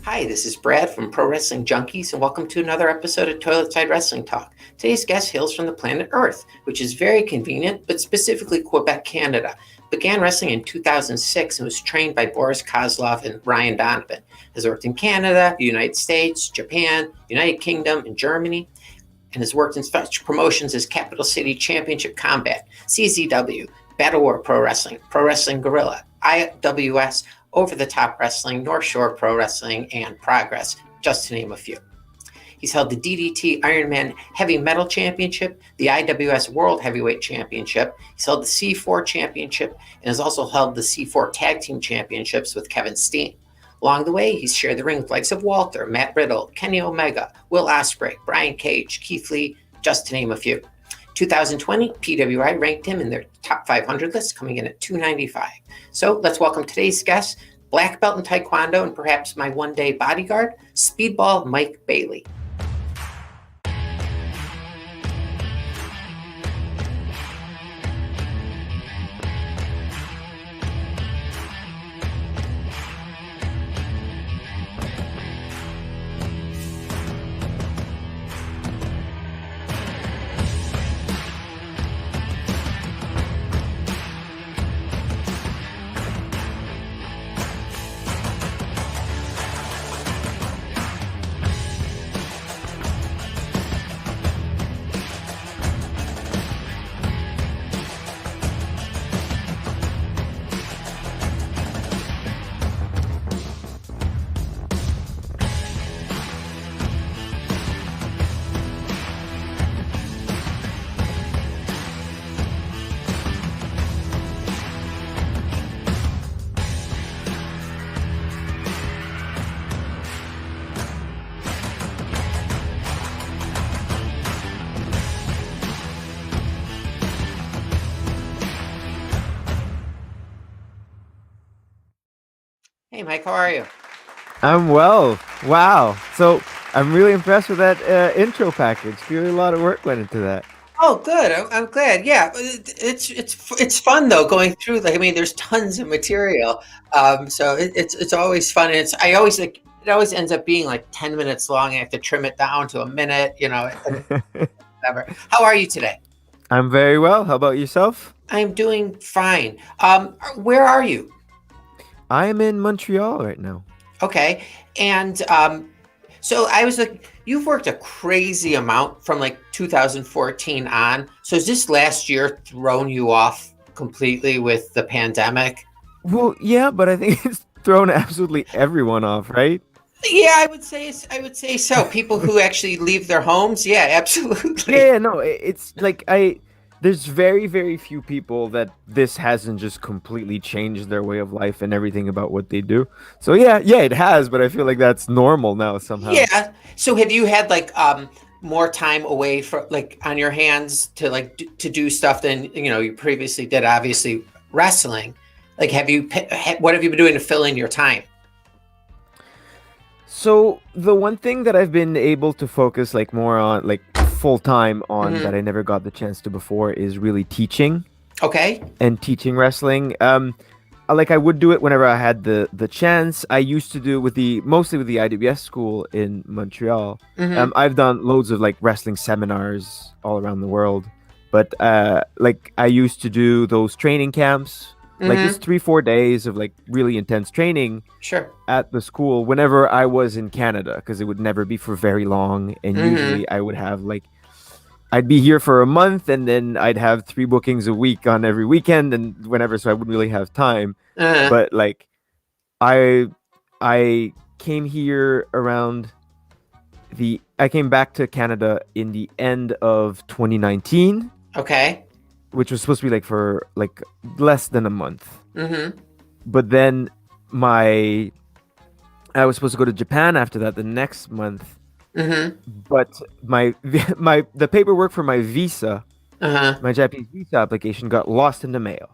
Hi, this is Brad from Pro Wrestling Junkies, and welcome to another episode of Toilet Side Wrestling Talk. Today's guest hails from the planet Earth, which is very convenient, but specifically Quebec, Canada. Began wrestling in 2006 and was trained by Boris Kozlov and Ryan Donovan. Has worked in Canada, the United States, Japan, United Kingdom, and Germany, and has worked in such promotions as Capital City Championship Combat, CZW, Battle War Pro Wrestling Guerrilla, IWS, Over the Top Wrestling, North Shore Pro Wrestling, and Progress, just to name a few. He's held the DDT Ironman Heavy Metal Championship, the IWS World Heavyweight Championship. He's held the C4 Championship and has also held the C4 Tag Team Championships with Kevin Steen. Along the way, he's shared the ring with likes of Walter, Matt Riddle, Kenny Omega, Will Ospreay, Brian Cage, Keith Lee, just to name a few. 2020, PWI ranked him in their top 500 list, coming in at 295. So let's welcome today's guest, black belt in Taekwondo and perhaps my one-day bodyguard, Speedball Mike Bailey. Hey, Mike, how are you? I'm well. Wow. So I'm really impressed with that intro package. Clearly, a lot of work went into that. Oh, good. I'm glad. Yeah, it's fun though going through. Like, I mean, there's tons of material, so it's always fun. And I always like it always ends up being like 10 minutes long. I have to trim it down to a minute. And whatever. How are you today? I'm very well. How about yourself? I'm doing fine. Where are you? I'm in Montreal right now. Okay, and so I was like, you've worked a crazy amount from like 2014 on. So has this last year thrown you off completely with the pandemic? Well, yeah, but I think it's thrown absolutely everyone off, right? Yeah, I would say so. People who actually leave their homes, yeah, absolutely. Yeah, no, it's like there's very, very few people that this hasn't just completely changed their way of life and everything about what they do. So yeah, it has, but I feel like that's normal now somehow. Yeah. So have you had like more time away for like on your hands to like to do stuff than you previously did? Obviously, wrestling. Like, what have you been doing to fill in your time? So the one thing that I've been able to focus like more on, like full time on, that I never got the chance to before, is really teaching. Okay. And teaching wrestling. Like I would do it whenever I had the chance. I used to do it mostly with the IWS school in Montreal. I've done loads of like wrestling seminars all around the world, but like I used to do those training camps. Like just 3-4 days of like really intense training at the school whenever I was in Canada, because it would never be for very long. And usually I would have like, I'd be here for a month and then I'd have 3 bookings a week on every weekend and whenever, so I wouldn't really have time. But like I came here I came back to Canada in the end of 2019. Okay. Which was supposed to be like for like less than a month. But then I was supposed to go to Japan after that the next month. But the paperwork for my visa, my Japanese visa application, got lost in the mail.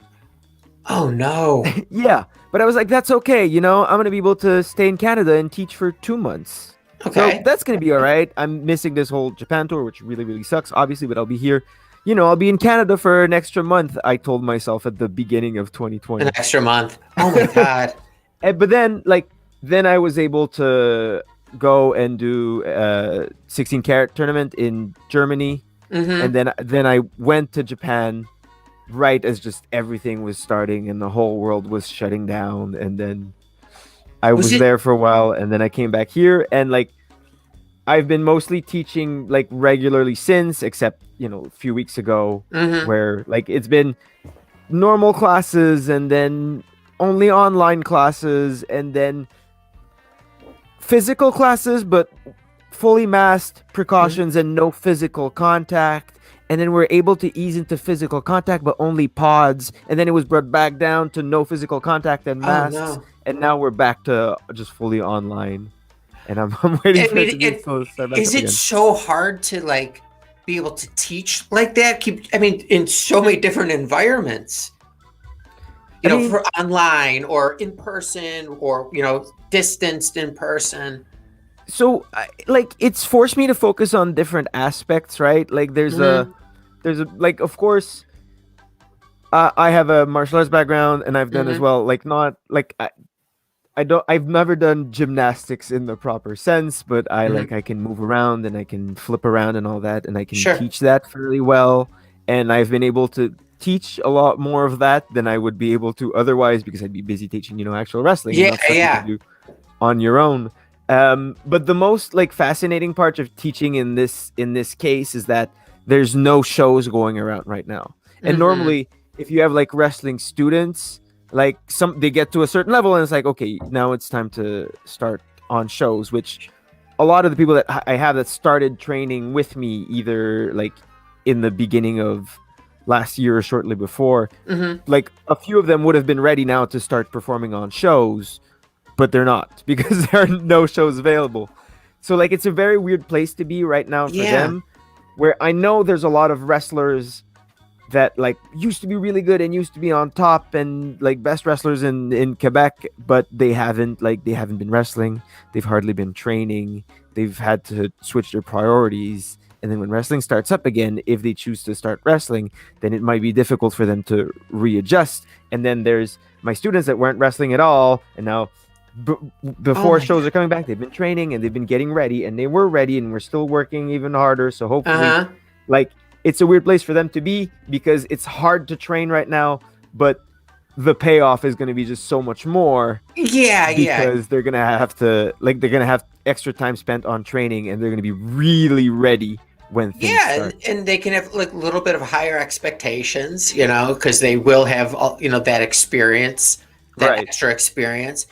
Oh no. Yeah, but I was like, that's okay. I'm gonna be able to stay in Canada and teach for 2 months. Okay. So that's gonna be all right. I'm missing this whole Japan tour, which really, really sucks, obviously, but I'll be here. I'll be in Canada for an extra month, I told myself at the beginning of 2020. An extra month. Oh my God. But then, like, then I was able to go and do a 16 karat tournament in Germany, and Mm-hmm. then I went to Japan right as just everything was starting and the whole world was shutting down, and then I Was was it? there for a while, and then I came back here, and like I've been mostly teaching like regularly since, except a few weeks ago Mm-hmm. where like it's been normal classes and then only online classes and then physical classes, but fully masked, Mm-hmm. precautions, and no physical contact. And then we're able to ease into physical contact, but only pods. And then it was brought back down to no physical contact and Oh masks. no. And now we're back to just fully online. And I'm waiting I for it mean, to be to start back is up it again. so hard to like be able to teach like that? I mean, in so many different environments, I mean, for online or in person or distanced in person. so like it's forced me to focus on different aspects, right? Like Mm-hmm. there's a like of course I have a martial arts background, and I've done as Mm-hmm. well. Like not like I don't I've never done gymnastics in the proper sense, but Mm-hmm. I can move around and I can flip around and all that, and I can Sure. teach that fairly well, and I've been able to teach a lot more of that than I would be able to otherwise because I'd be busy teaching, actual wrestling and Yeah. not stuff you can Yeah. do on your own. But the most like fascinating part of teaching in this case is that there's no shows going around right now. And Mm-hmm. normally, if you have like wrestling students, like they get to a certain level and it's like, okay, now it's time to start on shows. Which a lot of the people that I have that started training with me, either like in the beginning of last year or shortly before, Mm-hmm. like a few of them would have been ready now to start performing on shows, but they're not because there are no shows available. So like it's a very weird place to be right now for Yeah. them, where I know there's a lot of wrestlers that like used to be really good and used to be on top and like best wrestlers in Quebec, but they haven't been wrestling. They've hardly been training. They've had to switch their priorities. And then when wrestling starts up again, if they choose to start wrestling, then it might be difficult for them to readjust. And then there's my students that weren't wrestling at all, and now b- Oh before my shows God. are coming back, they've been training and they've been getting ready, and they were ready, and we're still working even harder. So hopefully, Uh-huh. like it's a weird place for them to be because it's hard to train right now, but the payoff is going to be just so much more Yeah. Yeah. because they're going to have extra time spent on training, and they're going to be really ready when things Yeah, start. and they can have like a little bit of higher expectations, because they will have that experience, that Right. extra experience.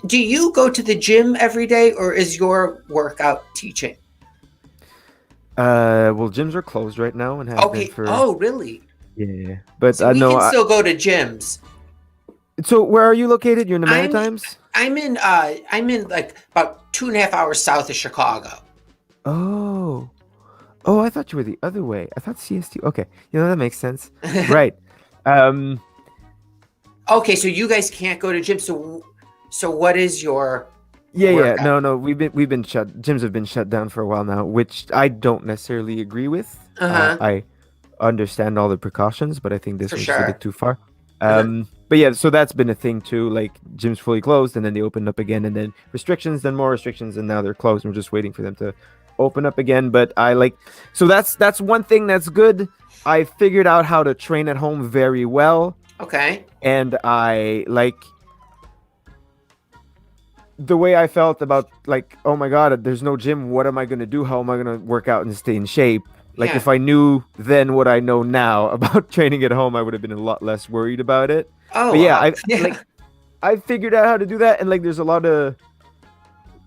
Do you go to the gym every day, or is your workout teaching? Well, gyms are closed right now and have been Okay. for Oh, really? yeah. But See, we no. can still go to gyms. So where are you located? You're in the I'm Maritimes. I'm in like about 2.5 hours south of Chicago. Oh. Oh, I thought you were the other way. I thought CST. Okay, that makes sense. Right. Um. Okay, so you guys can't go to gym. So what is your Yeah, yeah. workout? No, no. We've been shut. Gyms have been shut down for a while now, which I don't necessarily agree with. Uh-huh. I understand all the precautions, but I think this For was just a bit sure. too far. Uh-huh. But yeah, so that's been a thing too. Like gyms fully closed, and then they opened up again, and then restrictions, then more restrictions, and now they're closed. And we're just waiting for them to open up again. But so that's one thing that's good. I figured out how to train at home very well, Okay. and I like the way I felt about like, oh my god, there's no gym. What am I gonna do? How am I gonna work out and stay in shape? Like Yeah. if I knew then what I know now about training at home, I would have been a lot less worried about it. Oh But yeah, wow. I Yeah. like I figured out how to do that, and like there's a lot of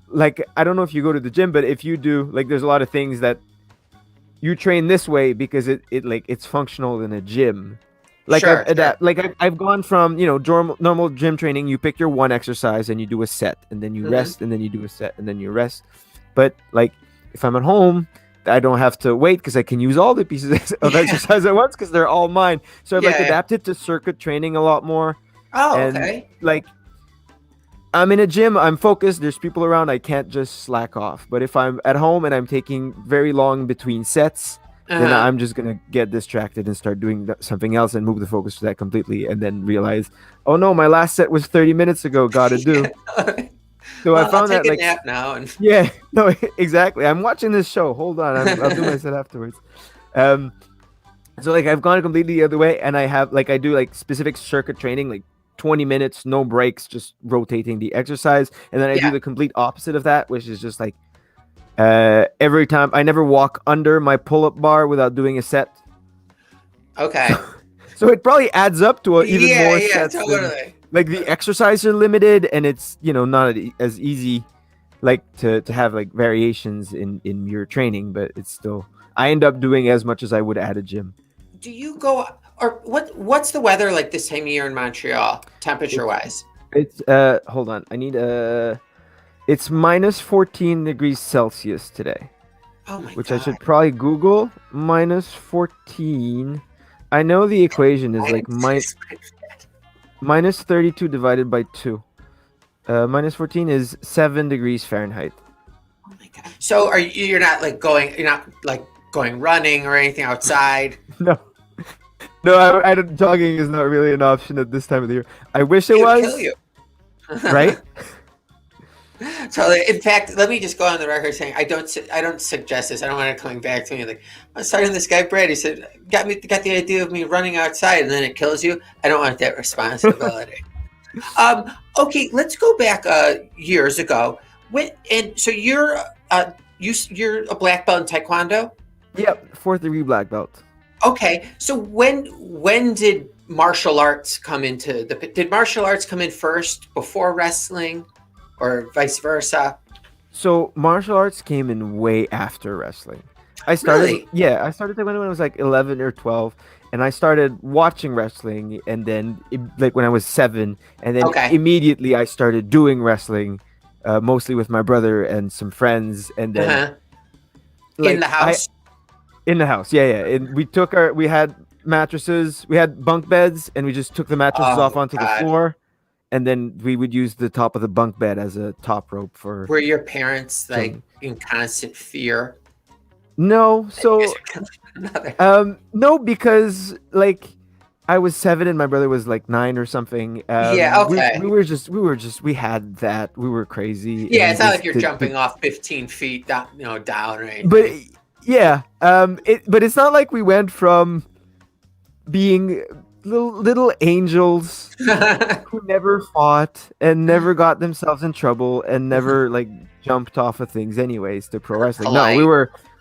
like I don't know if you go to the gym, but if you do, like there's a lot of things that you train this way because it like it's functional in a gym. Like Sure. Sure. I've gone from normal gym training. You pick your one exercise and you do a set, and then you Mm-hmm. rest, and then you do a set, and then you rest. But like if I'm at home, I don't have to wait because I can use all the pieces of Yeah. exercise at once because they're all mine. So I've like Yeah. adapted to circuit training a lot more, Oh, and okay. like I'm in a gym, I'm focused, there's people around, I can't just slack off. But if I'm at home and I'm taking very long between sets, then Uh-huh. I'm just going to get distracted and start doing something else and move the focus to that completely and then realize, oh no, my last set was 30 minutes ago, gotta do. Yeah. So I Well, I'll found take that a like nap now. And yeah, no, exactly. I'm watching this show. Hold on, I'll do my set afterwards. Um, so like I've gone completely the other way, and I do like specific circuit training, like 20 minutes, no breaks, just rotating the exercise, and then I do yeah. the complete opposite of that, which is just like every time I never walk under my pull-up bar without doing a set. So, Okay. so it probably adds up to even Yeah, more yeah, sets than totally. like the exercise are limited, and it's not as easy like to have like variations in your training, but it's still I end up doing as much as I would at a gym. Do you go or what's the weather like this time of year in Montreal, temperature It's wise? it's hold on, I need it's minus 14 degrees Celsius today, Oh my which I god. should probably Google. Minus 14. I know the equation is like minus 32 divided by 2. Minus 14 is 7 degrees Fahrenheit. Oh my god. So you're not like you're not like going running or anything outside? No, no, jogging is not really an option at this time of the year. I wish it It would kill was, you. right? So, in fact, let me just go on the record saying I don't suggest this. I don't want it coming back to me like I was talking to this guy Brad. He said got the idea of me running outside and then it kills you. I don't want that responsibility. Okay, let's go back years ago. So you're a black belt in Taekwondo. Yep, 4th degree black belt. Okay, so when did martial arts come into did martial arts come in first before wrestling, or vice versa? So martial arts came in way after wrestling. I started, Really? yeah, I started taekwondo when I was like 11 or 12, and I started watching wrestling, and then like when I was 7, and then Okay. immediately I started doing wrestling, mostly with my brother and some friends, and then Uh-huh. In the like I house? in the house, yeah, yeah, and we had mattresses, we had bunk beds, and we just took the mattresses Oh off onto the God. floor, and then we would use the top of the bunk bed as a top rope for Were your parents like jumping. in constant fear? No, You guys so were killing another. no, because like I was 7 and my brother was like 9 or something. Yeah, We okay. were just we had that, we were crazy, and Yeah, we it's not like just you're did. jumping off 15 feet down, down or But anything. yeah, but it's not like we went from being little angels who never fought and never got themselves in trouble and never like jumped off of things anyways to pro wrestling. No, Polite.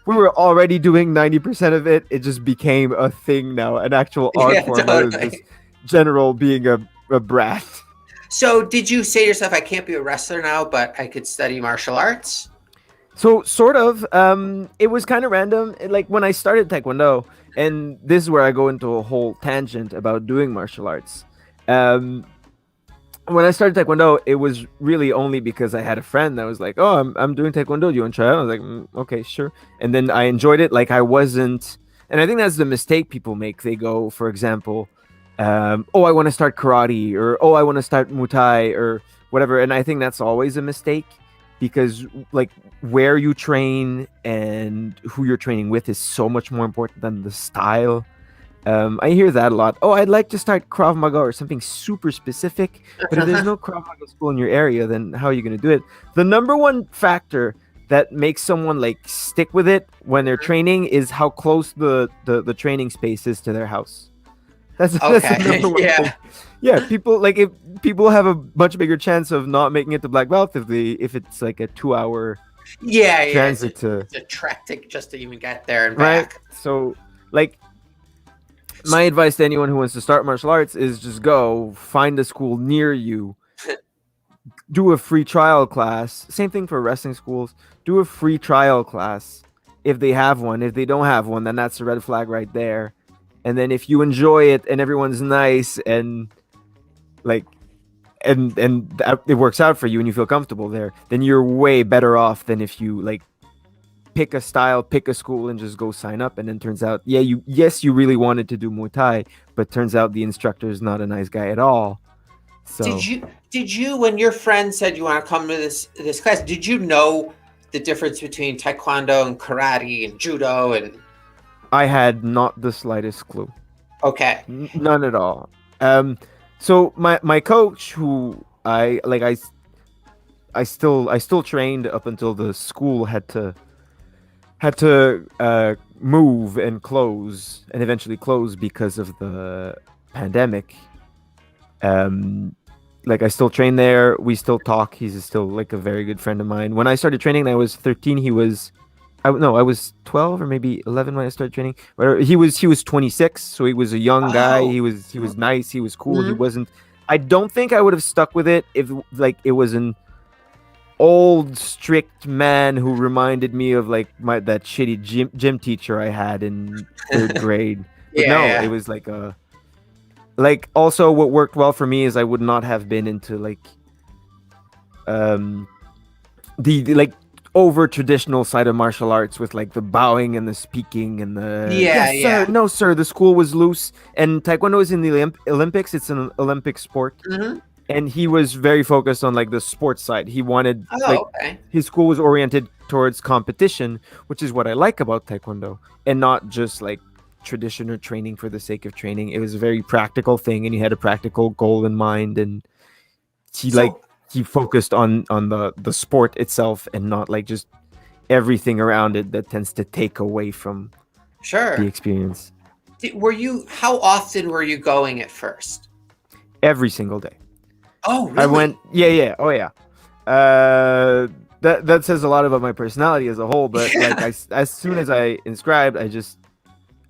we were already doing 90% of it. It just became a thing now, an actual art Yeah, form rather than just totally. general being a brat. So, did you say to yourself, I can't be a wrestler now, but I could study martial arts? So sort of, it was kind of random. Like when I started taekwondo, and this is where I go into a whole tangent about doing martial arts. Um, when I started taekwondo, it was really only because I had a friend that was like, "Oh, I'm doing taekwondo. Do you want to try it?" I was like, "Okay, sure." And then I enjoyed it. Like I wasn't, and I think that's the mistake people make. They go, for example, "Oh, I want to start karate," or "Oh, I want to start Muay Thai," or whatever. And I think that's always a mistake because, like, where you train and who you're training with is so much more important than the style. I hear that a lot. Oh, I'd like to start Krav Maga or something super specific, but if there's no Krav Maga school in your area, then how are you going to do it? The number one factor that makes someone like stick with it when they're training is how close the training space is to their house. That's the Okay. number one thing. Yeah. Yeah, people like if people have a much bigger chance of not making it to black belt if it's like a 2 hour Yeah, yeah. transit to It's a trek just to even get there and right. back. So like my advice to anyone who wants to start martial arts is just go find a school near you, do a free trial class. Same thing for wrestling schools. Do a free trial class if they have one. If they don't have one, then that's a red flag right there. And then if you enjoy it and everyone's nice and like it works out for you and you feel comfortable there, then you're way better off than if you like pick a style, pick a school, and just go sign up. And then turns out, you really wanted to do Muay Thai, but turns out the instructor is not a nice guy at all. So Did you when your friend said you want to come to this class, did you know the difference between taekwondo and karate and judo and I had not the slightest clue, okay. none at all. So my coach, who I I still trained up until the school had to move and close and eventually close because of the pandemic. Um, like I still train there. We still talk. He's still like a very good friend of mine. When I started training, I was 13. I was 12 or maybe 11 when I started training. But he was 26, so he was a young guy. Oh. He was nice. He was cool. He Mhm. wasn't. I don't think I would have stuck with it if like it was an old strict man who reminded me of like my that shitty gym teacher I had in third grade. But Yeah, no, yeah. it was like also what worked well for me is I would not have been into like um the like over traditional side of martial arts with like the bowing and the speaking and the Yeah, yes sir, yeah. no sir. The school was loose, and taekwondo is in the Olympics. It's an Olympic sport, Mhm. and he was very focused on like the sports side. He wanted like Oh, okay. his school was oriented towards competition, which is what I like about taekwondo, and not just like tradition or training for the sake of training. It was a very practical thing, and he had a practical goal in mind, and he like So, he focused on the sport itself and not like just everything around it that tends to take away from the sure. experience. How often were you going at first? Every single day. Oh, I went, really? yeah, oh yeah. That says a lot about my personality as a whole. But like, Yeah. as soon as I inscribed,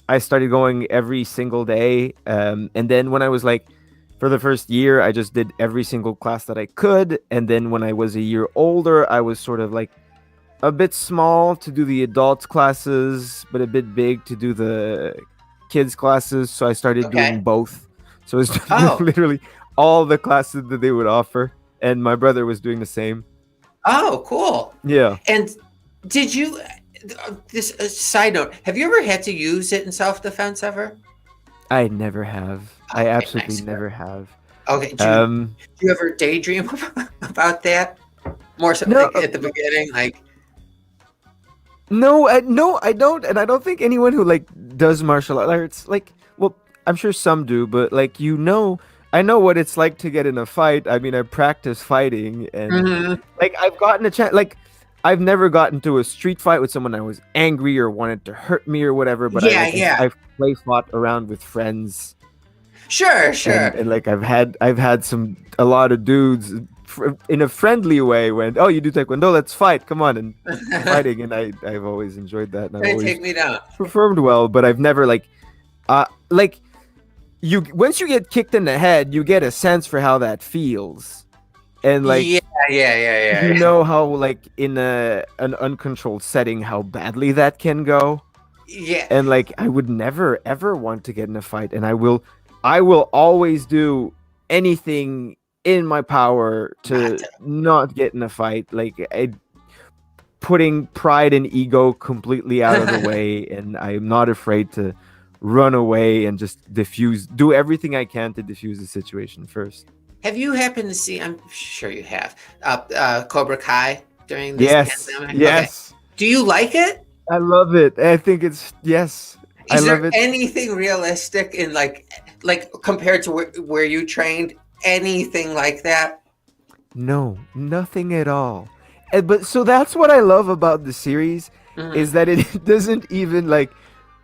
I started going every single day. And then when I was like, for the first year, I just did every single class that I could. And then when I was a year older, I was sort of like a bit small to do the adults classes, but a bit big to do the kids classes. So I started doing Okay. both. So it's Oh. literally all the classes that they would offer, and my brother was doing the same. Oh, cool. Yeah, And did you this side note, have you ever had to use it in self-defense ever? I never have. I Okay, absolutely nice. never have. Okay, Um, do you ever daydream about that? More so no, like at the beginning, like no, I don't, and I don't think anyone who like does martial arts like, well, I'm sure some do, but like I know what it's like to get in a fight. I mean, I practice fighting, and Mhm. like I've gotten a chance. Like I've never gotten to a street fight with someone I was angry or wanted to hurt me or whatever. But Yeah, yeah. I've play fought around with friends, Sure, and sure. like I've had a lot of dudes in a friendly way went, oh, you do taekwondo, let's fight, come on, and fighting, and I've always enjoyed that, and I've Hey, always take me down. performed well, but I've never like you once you get kicked in the head, you get a sense for how that feels, and like Yeah, yeah, yeah, you yeah. know how like in an uncontrolled setting how badly that can go, Yeah. and like I would never ever want to get in a fight, and I will always do anything in my power Not to to- not get in a fight. Like putting pride and ego completely out of the way, and I'm not afraid to run away and just do everything I can to diffuse the situation first. Have you happened to see? I'm sure you have. Cobra Kai during this Yes, pandemic. Okay. yes, Do you like it? I love it. I think it's yes, I Is love there it. anything realistic in like compared to where you trained? Anything like that? No, nothing at all. But so that's what I love about the series Mhm. is that it doesn't even like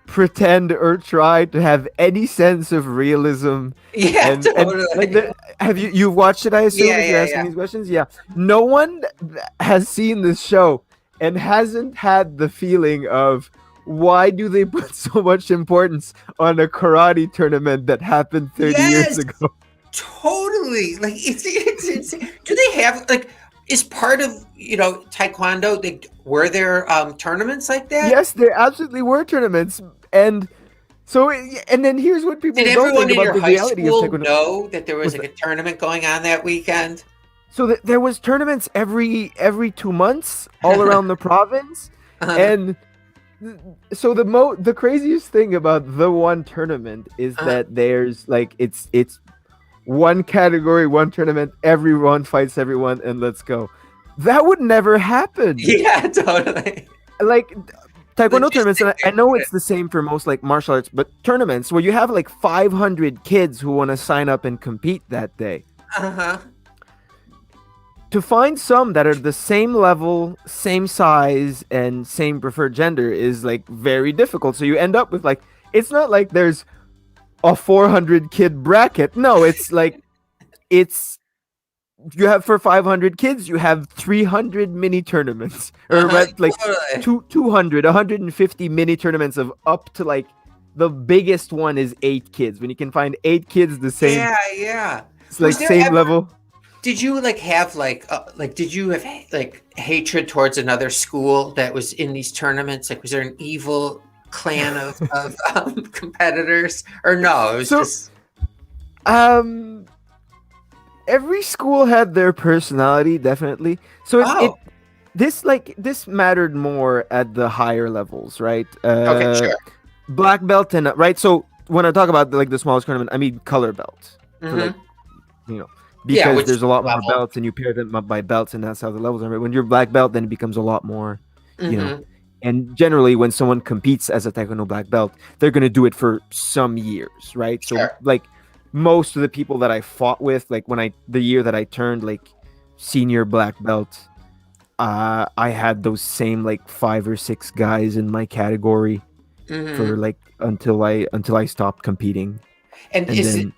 pretend or try to have any sense of realism, Yeah, and like totally. have you've watched it, I assume, Yeah, if you're yeah, asking yeah. these questions. Yeah, no one has seen this show and hasn't had the feeling of why do they put so much importance on a karate tournament that happened 30 years Yes, ago. totally. Like it's insane. Do they have like is part of taekwondo? Were there tournaments like that? Yes, there absolutely were tournaments, and so and then here's what Did people don't think everyone in about your the high reality of school taekwondo. know that there was Was like a tournament going on that weekend? so there was tournaments every 2 months all around the province, Uh-huh. and so the craziest thing about the one tournament is Uh-huh. that there's like it's one category, one tournament, everyone fights everyone, and let's go. That would never happen. Yeah, totally. Like taekwondo tournaments, and I Logistic. know it's the same for most like martial arts, but tournaments where you have like 500 kids who want to sign up and compete that day. Uh-huh. to find some that are the same level, same size, and same preferred gender is like very difficult. So you end up with like, it's not like there's a 400 kid bracket. No, it's like, it's you have for 500 kids, you have 300 mini tournaments, or like Totally. 200, 150 mini tournaments of up to like the biggest one is 8 kids. When you can find 8 kids the same, Yeah. it's like Was there same ever level. Did you like have did you have like hatred towards another school that was in these tournaments? Like, was there an evil clan of competitors, or no? It was So just um every school had their personality, definitely. So oh, this mattered more at the higher levels, right? okay, sure. Black belt and right. So when I talk about like the smallest tournament, I mean color belt for like, Mm-hmm. you know, Yeah, because which there's a lot more level? belts and you pair them up by belts, and that's how the levels are. But when you're black belt, then it becomes a lot more, you know. Mm-hmm. And generally, when someone competes as a taekwondo black belt, they're gonna do it for some years, right? So Sure. like most of the people that I fought with, like the year that I turned like senior black belt, I had those same like 5 or 6 guys in my category Mm-hmm. for like until I stopped competing, And and then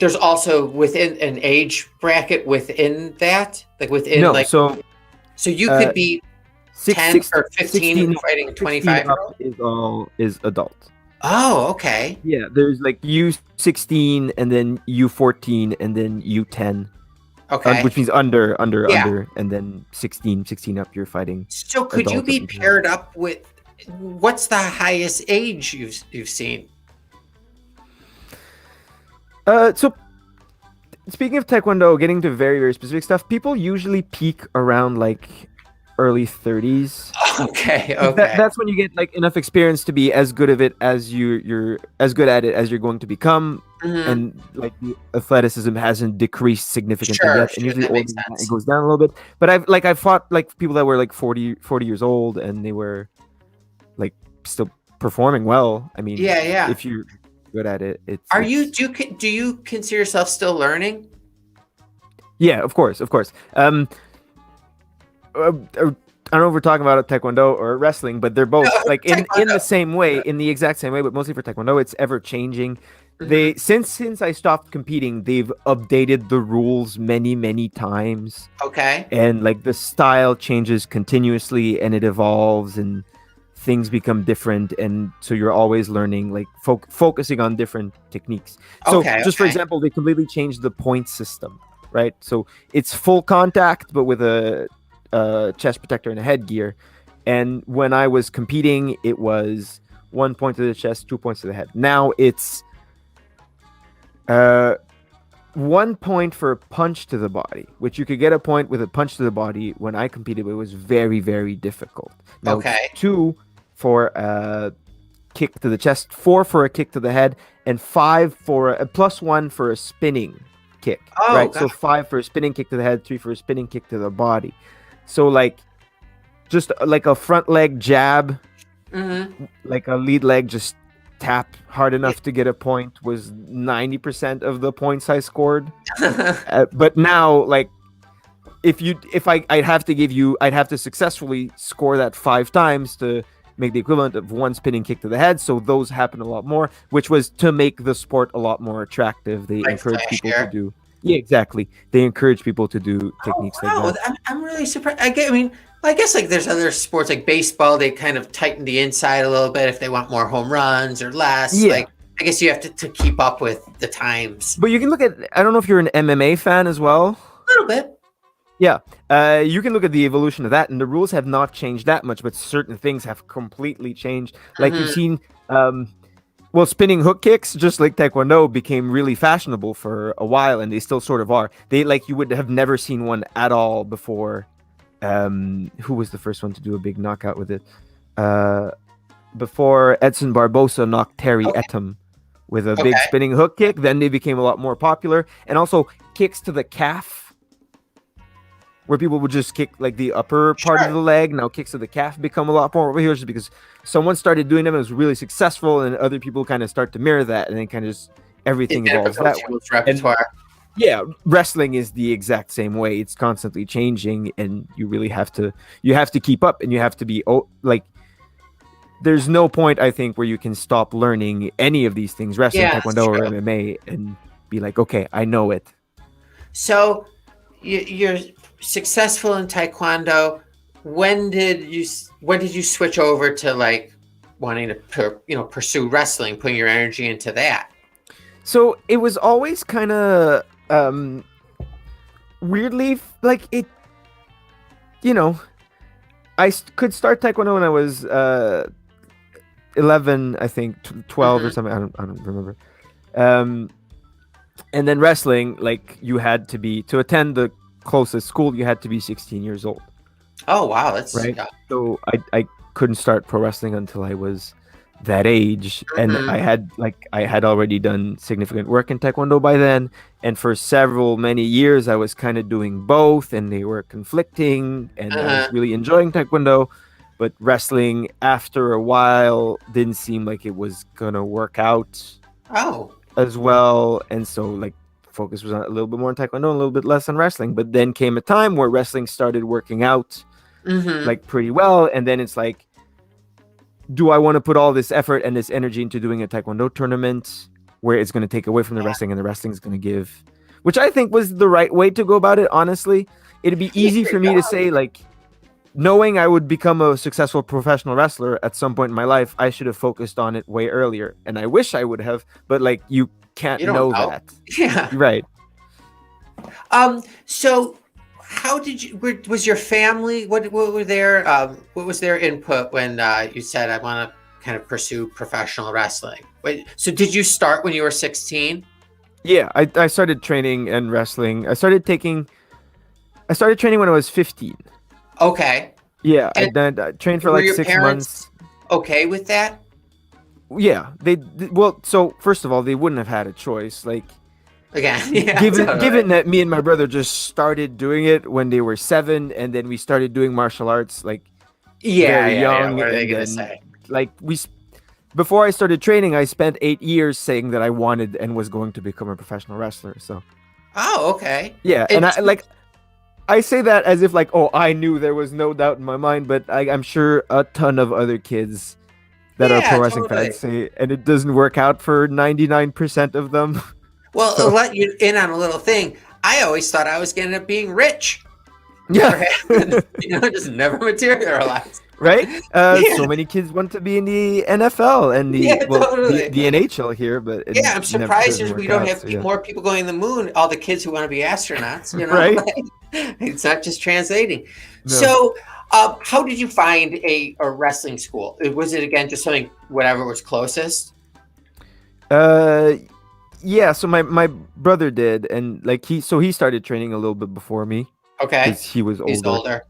there's also within an age bracket within that, like within no, like so so you uh, could be six, 10 six, or 15 16, fighting a 16 25 year up old. is adult. Oh, okay. Yeah, there's like U16 and then U14 and then U10, Okay. which means Yeah. under, and then 16 up. You're fighting So could you adults up be until that. paired up with what's the highest age you've seen? So speaking of Taekwondo, getting to very very specific stuff, people usually peak around like early 30s. Okay, 'Cause okay. that's when you get like enough experience to be as good of it as you're as good at it as you're going to become, Hmm. and like the athleticism hasn't decreased significantly Sure, yet. And sure. usually That older makes than that, it sense. goes down a little bit. But I've fought like people that were like 40 years old and they were like still performing well. I mean, Yeah, yeah. if you're good at it, Are you it's do you consider yourself still learning? yeah, of course, of course. I don't know if we're talking about Taekwondo or wrestling, but they're No, both like in Taekwondo. the same way, in the exact same way, but mostly for Taekwondo, it's ever changing. Hmm. They since I stopped competing, they've updated the rules many times, Okay. and like the style changes continuously, and it evolves, and things become different, and so you're always learning, like focusing on different techniques. So, Okay, just for okay. example, they completely changed the point system, right? So it's full contact, but with a chest protector and a headgear. And when I was competing, it was 1 point to the chest, 2 points to the head. Now it's uh, 1 point for a punch to the body, which you could get a point with a punch to the body. When I competed, it was very difficult. Now it's Okay. 2 for a kick to the chest, 4 for a kick to the head, and 5 for a +1 for a spinning kick. Oh Right, god. so 5 for a spinning kick to the head, 3 for a spinning kick to the body. So like just like a front leg jab, Hmm. like a lead leg, just tap hard Yeah. enough to get a point was 90% of the points I scored. But now, like, I'd have to successfully score that 5 times to make the equivalent of 1 spinning kick to the head. So those happen a lot more, which was to make the sport a lot more attractive. They Like encourage people to flashier. do, yeah, exactly. They encourage people to do Oh techniques like wow, that. I'm really surprised. I mean, I guess like there's other sports like baseball. They kind of tighten the inside a little bit if they want more home runs or less. Yeah. Like I guess you have to keep up with the times But you can look at, I don't know if you're an MMA fan as well. a little bit. Yeah, you can look at the evolution of that, and the rules have not changed that much, but certain things have completely changed. Like you've Hmm. seen, well, spinning hook kicks, just like Taekwondo, became really fashionable for a while, and they still sort of are. They like you would have never seen one at all before. Who was the first one to do a big knockout with it? Before Edson Barbosa knocked Terry Okay. Etam with a big Okay. spinning hook kick, then they became a lot more popular, and also kicks to the calf where people would just kick like the upper part of Sure. the leg. Now kicks to the calf become a lot more over here just because someone started doing them. It was really successful, and other people kind of start to mirror that, and then kind of just It everything then evolves becomes that way. people's And repertoire. Yeah, wrestling is the exact same way. It's constantly changing, and you have to keep up, and you have to be like. There's no point, I think, where you can stop learning any of these things, wrestling, Yeah, it's taekwondo, or true. MMA, and be like, okay, I know it. So you're successful in taekwondo. When did you switch over to like wanting to pursue wrestling, putting your energy into that? So it was always kind of weirdly like it. You know, could start taekwondo when I was 11, I think, 12 or Hmm. something. I don't remember. Um, and then wrestling, like you had to be to attend the closest school, you had to be 16 years old, Oh wow, that's right? yeah. So I couldn't start pro wrestling until I was that age, and Hmm. I had already done significant work in taekwondo by then, and for many years I was kind of doing both, and they were conflicting, and I Uh-huh. was really enjoying taekwondo, but wrestling after a while didn't seem like it was gonna work out Oh. as well, and so like focus was on a little bit more on taekwondo and a little bit less on wrestling. But then came a time where wrestling started working out Hmm. like pretty well, and then it's like, do I want to put all this effort and this energy into doing a taekwondo tournament where it's going to take away from the wrestling and the wrestling is going to give, which I think was the right way to go about it. Honestly, it'd be Yeah, easy there you for me to go. say, like, knowing I would become a successful professional wrestler at some point in my life, I should have focused on it way earlier, and I wish I would have, but like you can't You don't know know. that. Yeah. Right. So how did you? Was your family? What were their? What was their input when you said I want to kind of pursue professional wrestling? Wait, so did you start when you were 16? Yeah, I started training and wrestling. I started training when I was 15. Okay. Yeah, And I trained for were like your 6 months. parents okay with that? Yeah, well, so first of all, they wouldn't have had a choice. Like, Again, yeah, given totally. that me and my brother just started doing it when they were 7, and then we started doing martial arts like Yeah, very yeah, yeah. young, What are they and gonna then say? like before I started training, I spent 8 years saying that I wanted and was going to become a professional wrestler. So Oh, okay. yeah, and It's I say that as if like, oh, I knew, there was no doubt in my mind, but I'm sure a ton of other kids that are pro yeah, wrestling fans totally. say, and it doesn't work out for 99% of them. Well, I'll So let you in on a little thing. I always thought I was going to end up being rich. yeah, Never happened. Just never materialized. right. Yeah, So many kids want to be in the NFL and yeah, the totally. the NHL here, but it Yeah, I'm never surprised doesn't we work don't out. have So yeah, more people going to the moon. All the kids who want to be astronauts, right. like, it's not just translating. No. So, how did you find a wrestling school? Was it again just something whatever was closest? Uh, yeah. So my brother did, and like he started training a little bit before me Okay, because he was he's older. older.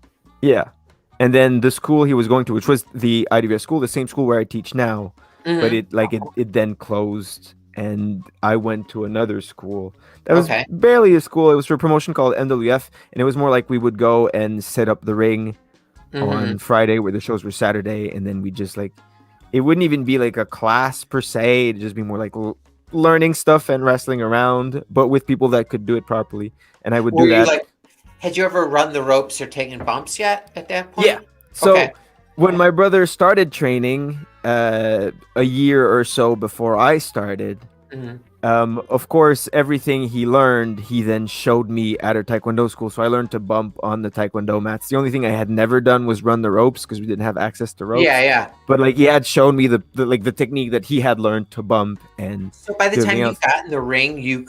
Yeah. And then the school he was going to, which was the IWS school, the same school where I teach now, but Hmm. it then closed, and I went to another school. That was Okay. barely a school. It was for a promotion called NWF, and it was more like we would go and set up the ring Hmm. on Friday where the shows were Saturday, and then we just like, it wouldn't even be like a class per se. It'd just be more like learning stuff and wrestling around, but with people that could do it properly. And I would Were do you that. like? Had you ever run the ropes or taken bumps yet at that Yeah. point? Okay. So when my brother started training, a year or so before I started, Hmm. of course, everything he learned, he then showed me at a taekwondo school. So I learned to bump on the taekwondo mats. The only thing I had never done was run the ropes because we didn't have access to Yeah, ropes. yeah. But like he had shown me the technique that he had learned to bump and So by the do time everything you else. got in the ring,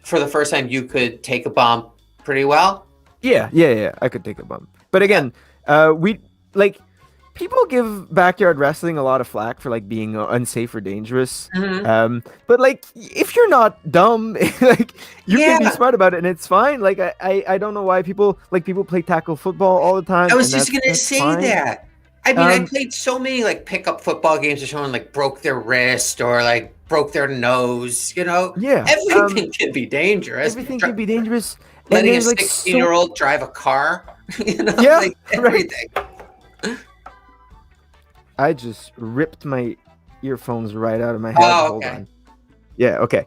for the first time, you could take a bump pretty well. Yeah, yeah, yeah. I could take a bump. But Yeah. again, we like people give backyard wrestling a lot of flack for like being unsafe or dangerous. Hmm. But like if you're not dumb, like you can be Yeah. smart about it and it's fine. Like I don't know why people play tackle football all the I time, was and just that's gonna that's say fine. that. I mean, I Um played so many like pickup football games where someone like broke their wrist or like broke their nose. yeah. Everything can be dangerous. Everything can be dangerous, and Letting a there's like 16-year-old so old drive a car, yeah, like right. everything. I just ripped my earphones right out of my head. Oh, Hold okay. on. Yeah, okay.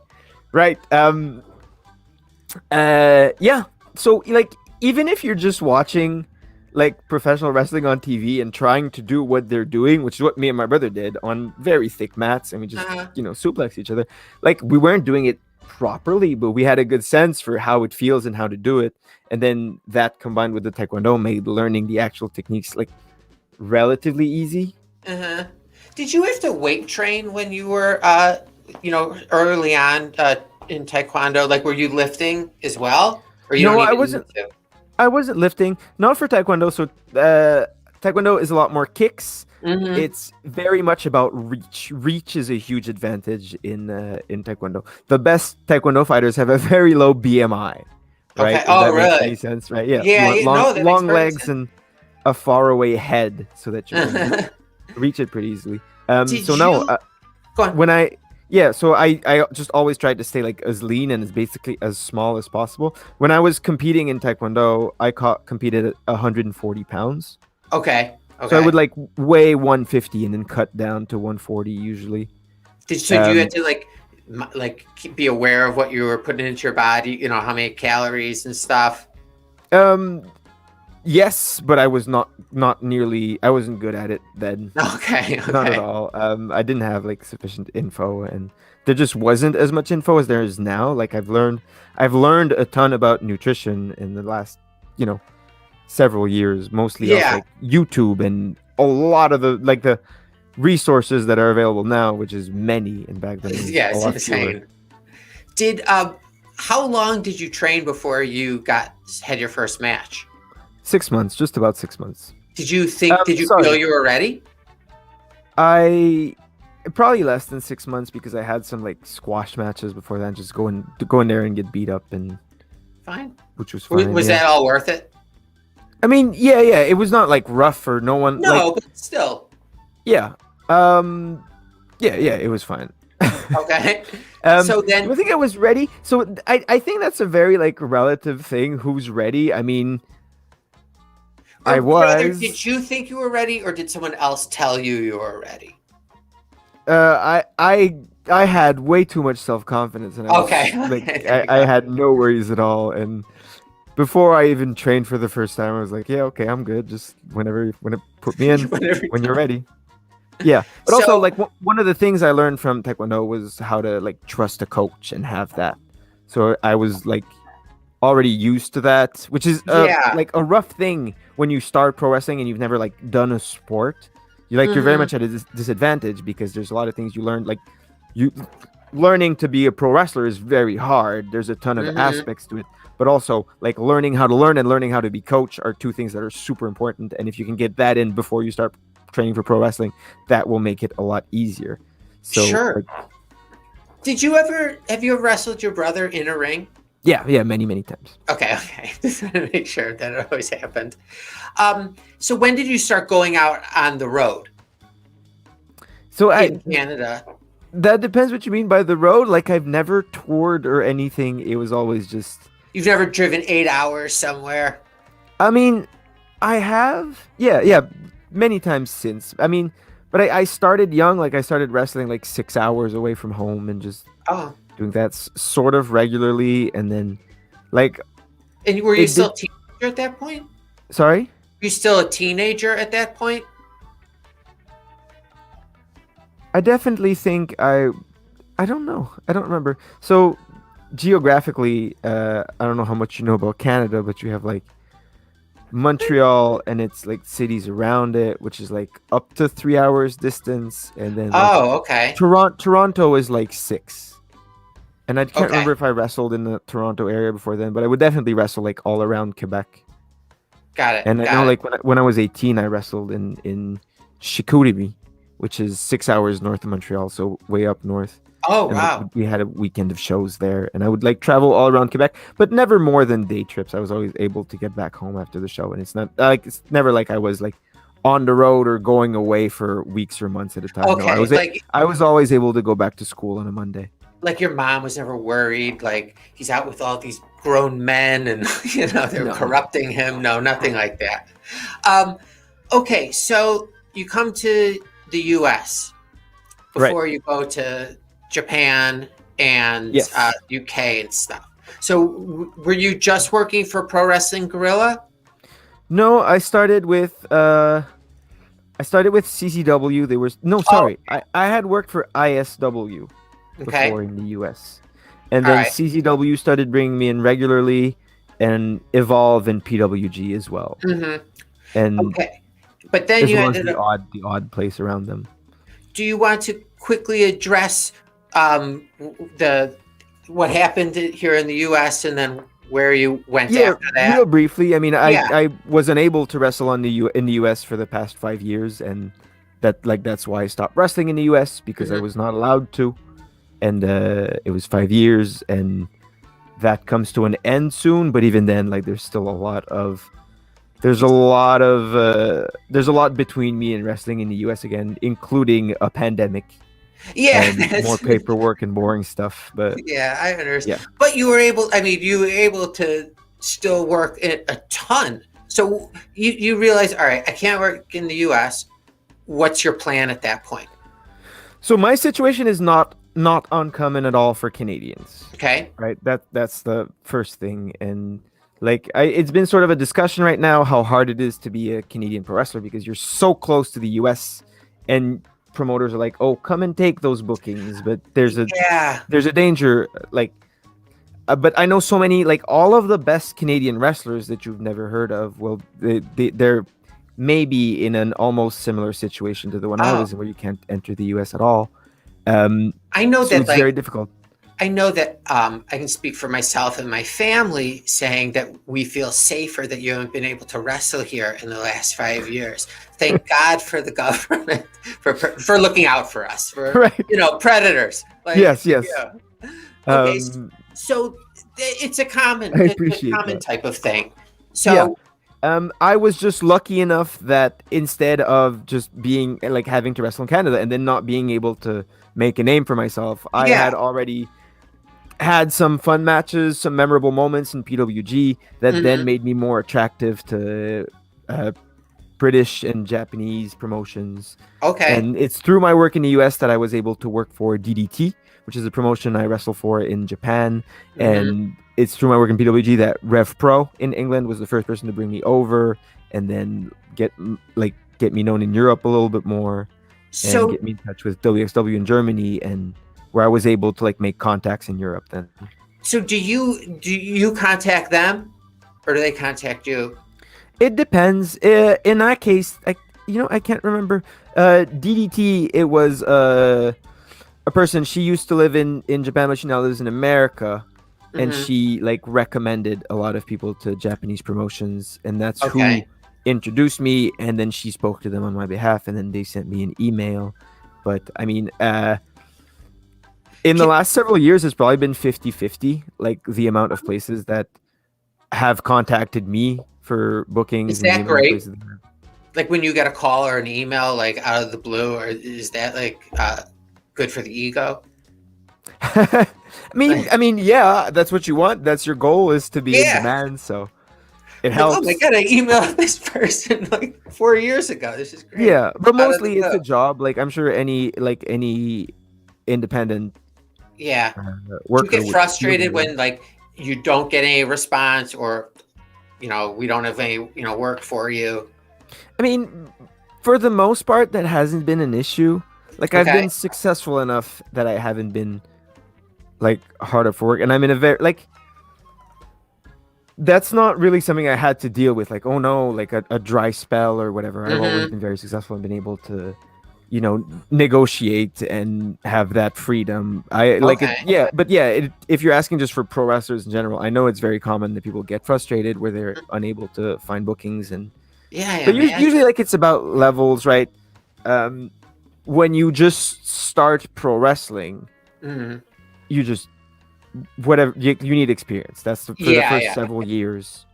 Right. Yeah. So like even if you're just watching like professional wrestling on TV and trying to do what they're doing, which is what me and my brother did on very thick mats, and we just Uh, suplex each other. Like we weren't doing it properly, but we had a good sense for how it feels and how to do it. And then that combined with the taekwondo made learning the actual techniques like relatively easy. uh-huh. Did you have to weight train when you were, early on in Taekwondo? Like, were you lifting as well, or you don't No, I even need wasn't. to? I wasn't lifting, not for taekwondo. So taekwondo is a lot more kicks. Mm-hmm. It's very much about reach. Reach is a huge advantage in taekwondo. The best taekwondo fighters have a very low BMI, right? Okay. If Oh, that makes any really? sense, right? Yeah, you Yeah. want Yeah. long No, that makes long perfect legs sense. and a faraway head so that you can reach it pretty easily. So Did no, you go on? when I yeah, so I just always tried to stay like as lean and as basically as small as possible. When I was competing in taekwondo, I competed at 140 pounds. Okay. So I would Okay. like weigh 150 and then cut down to 140 usually. Did you have Um, to be aware of what you were putting into your body? You know how many calories and stuff. um, yes, but I was not nearly. I wasn't good at it then. Okay. Not at Okay. all. I didn't have like sufficient info, and there just wasn't as much info as there is now. Like I've learned a ton about nutrition in the last, you know, several years, mostly off Yeah. like YouTube and a lot of the resources that are available now, which is many, and back then it was Yeah. a It's lot fewer. insane. Did How long did you train before you had your first match? 6 months, just about 6 months. Did you feel Sorry, you were ready? I probably less than 6 months because I had some like squash matches before that, just go in there and get beat up, and Fine. which was fine. Was Yeah, that all worth it? I mean, yeah, it was not like rough for no one. Like, No, but still. yeah, um, yeah, it was fine. Okay. So Do I then, think I was ready? So I think that's a very like relative thing. Who's ready? I mean, I or rather, was. did you think you were ready, or did someone else tell you were ready? I had way too much self confidence, and I Okay. was like, Okay. There we I go. had no worries at all. And before I even trained for the first time, I was like, yeah, okay, I'm good. Just whenever put me in, Whatever. when you're ready. Yeah, but also So, like one of the things I learned from Taekwondo was how to like trust a coach and have that. So I was like already used to that, which is yeah. like a rough thing when you start pro wrestling and you've never like done a sport. You're very Hmm. much at a disadvantage because there's a lot of things you learn like you learning to be a pro wrestler is very hard. There's a ton of Hmm. aspects to it, but also like learning how to learn and learning how to be coach are two things that are super important. And if you can get that in before you start training for pro wrestling, that will make it a lot easier. So Sure. like Have you ever wrestled your brother in a ring? yeah, many times. Okay. Just want to make sure that it always happened. So when did you start going out on the road So in Canada? that depends what you mean by the road. Like I've never toured or anything. It was always just. You've never driven 8 hours somewhere? I mean, I have. Yeah, many times since. I mean, but I started young. Like I started wrestling like 6 hours away from home and just Oh, doing that sort of regularly, and then like and were you it still did. a teenager at that point? Sorry, You still a teenager at that point? I definitely think I don't know. I don't remember. So geographically, I don't know how much you know about Canada, but you have like Montreal and it's like cities around it, which is like up to 3 hours distance, and then like Oh, okay. Toronto is like 6. And I can't Okay. remember if I wrestled in the Toronto area before then, but I would definitely wrestle like all around Quebec. Got it. And I know Got it. like when I was 18, I wrestled in Chicoutimi, which is 6 hours north of Montreal, so way up north. Oh, And like wow. we had a weekend of shows there, and I would like travel all around Quebec, but never more than day trips. I was always able to get back home after the show, and it's never like I was like on the road or going away for weeks or months at a time. No, Okay. I was always able to go back to school on a Monday. Like your mom was never worried, like he's out with all these grown men and they're No, corrupting him. No, nothing like that. Um, okay, so you come to the US right? before you go to Japan and Yes. UK and stuff. So were you just working for Pro Wrestling Guerrilla? No, I started with CCW. They were no, Oh, sorry. I had worked for ISW okay. before in the US. And All then right. CCW started bringing me in regularly, and Evolve and PWG as well. Mm-hmm. And Okay. But then as you well as ended up. the odd place around them. Do you want to quickly address the what happened here in the U.S. and then where you went Yeah, after real that? briefly. I mean, Yeah. I was unable to wrestle in the US for the past 5 years, and that's why I stopped wrestling in the US because I Mm-hmm. was not allowed to. And it was 5 years, and that comes to an end soon. But even then, like, there's a lot between me and wrestling in the US again, including a pandemic Yeah. and more paperwork and boring stuff. But Yeah, I understand. yeah. But you were able. I mean, you were able to still work a ton. So you realize, all right, I can't work in the U.S. What's your plan at that point? So my situation is not uncommon at all for Canadians, Okay. right? That's the first thing, and like it's been sort of a discussion right now how hard it is to be a Canadian pro wrestler because you're so close to the U.S. and promoters are like, "Oh, come and take those bookings," but Yeah. there's a danger, like. But I know so many, like all of the best Canadian wrestlers that you've never heard of. Well, they're maybe in an almost similar situation to the one I Oh, was in, where you can't enter the U.S. at all. I know So that. it's very difficult. I know that I can speak for myself and my family, saying that we feel safer that you haven't been able to wrestle here in the last 5 years. Thank God for the government for looking out for us, for Right. predators. Like, Yes, yes. yeah. Okay, Um, so it's a I it's a appreciate common that. type of thing. Yeah. So I was just lucky enough that instead of just being like having to wrestle in Canada and then not being able to make a name for myself, I yeah. had already had some fun matches, some memorable moments in PWG that then Hmm. made me more attractive to uh, British and Japanese promotions. Okay. And it's through my work in the US that I was able to work for DDT, which is a promotion I wrestle for in Japan. Hmm. And it's through my work in PWG that Rev Pro in England was the first person to bring me over and then get me known in Europe a little bit more and So get me in touch with WXW in Germany, and where I was able to like make contacts in Europe then. do you contact them, or do they contact you? It depends. In that case, I can't remember. DDT, it was a person. She used to live in Japan, but she now lives in America, and Hmm. she like recommended a lot of people to Japanese promotions, and that's who Okay. introduced me. And then she spoke to them on my behalf, and then they sent me an email. But I mean, in the Can, last several years, it's probably been 50-50, like the amount of places that have contacted me for is bookings and the that amount of great? places. Like when you get a call or an email like out of the blue, or is that like good for the ego? I mean, yeah, that's what you want. That's your goal, is to be in Yeah. demand. So it Like, oh my helps. God, I emailed this person like 4 years ago. This is great. Yeah, but Out of the mostly it's blue. a job. Like I'm sure any independent Yeah. Do you worker get would feel that frustrated way. when like you don't get any response, or we don't have any work for you? I mean, for the most part, that hasn't been an issue. Like I've Okay. been successful enough that I haven't been like hard up for work, and I'm in a very like that's not really something I had to deal with. Like, oh no, like a dry spell or whatever. I've always Mm-hmm. been very successful and been able to, negotiate and have that freedom. I like it. Okay. Yeah, but yeah, if you're asking just for pro wrestlers in general, I know it's very common that people get frustrated where they're unable to find bookings, and Yeah, I but imagine. usually like it's about levels, right? Um, when you just start pro wrestling, Hmm. you just whatever you need experience. For the Yeah, first yeah. several years.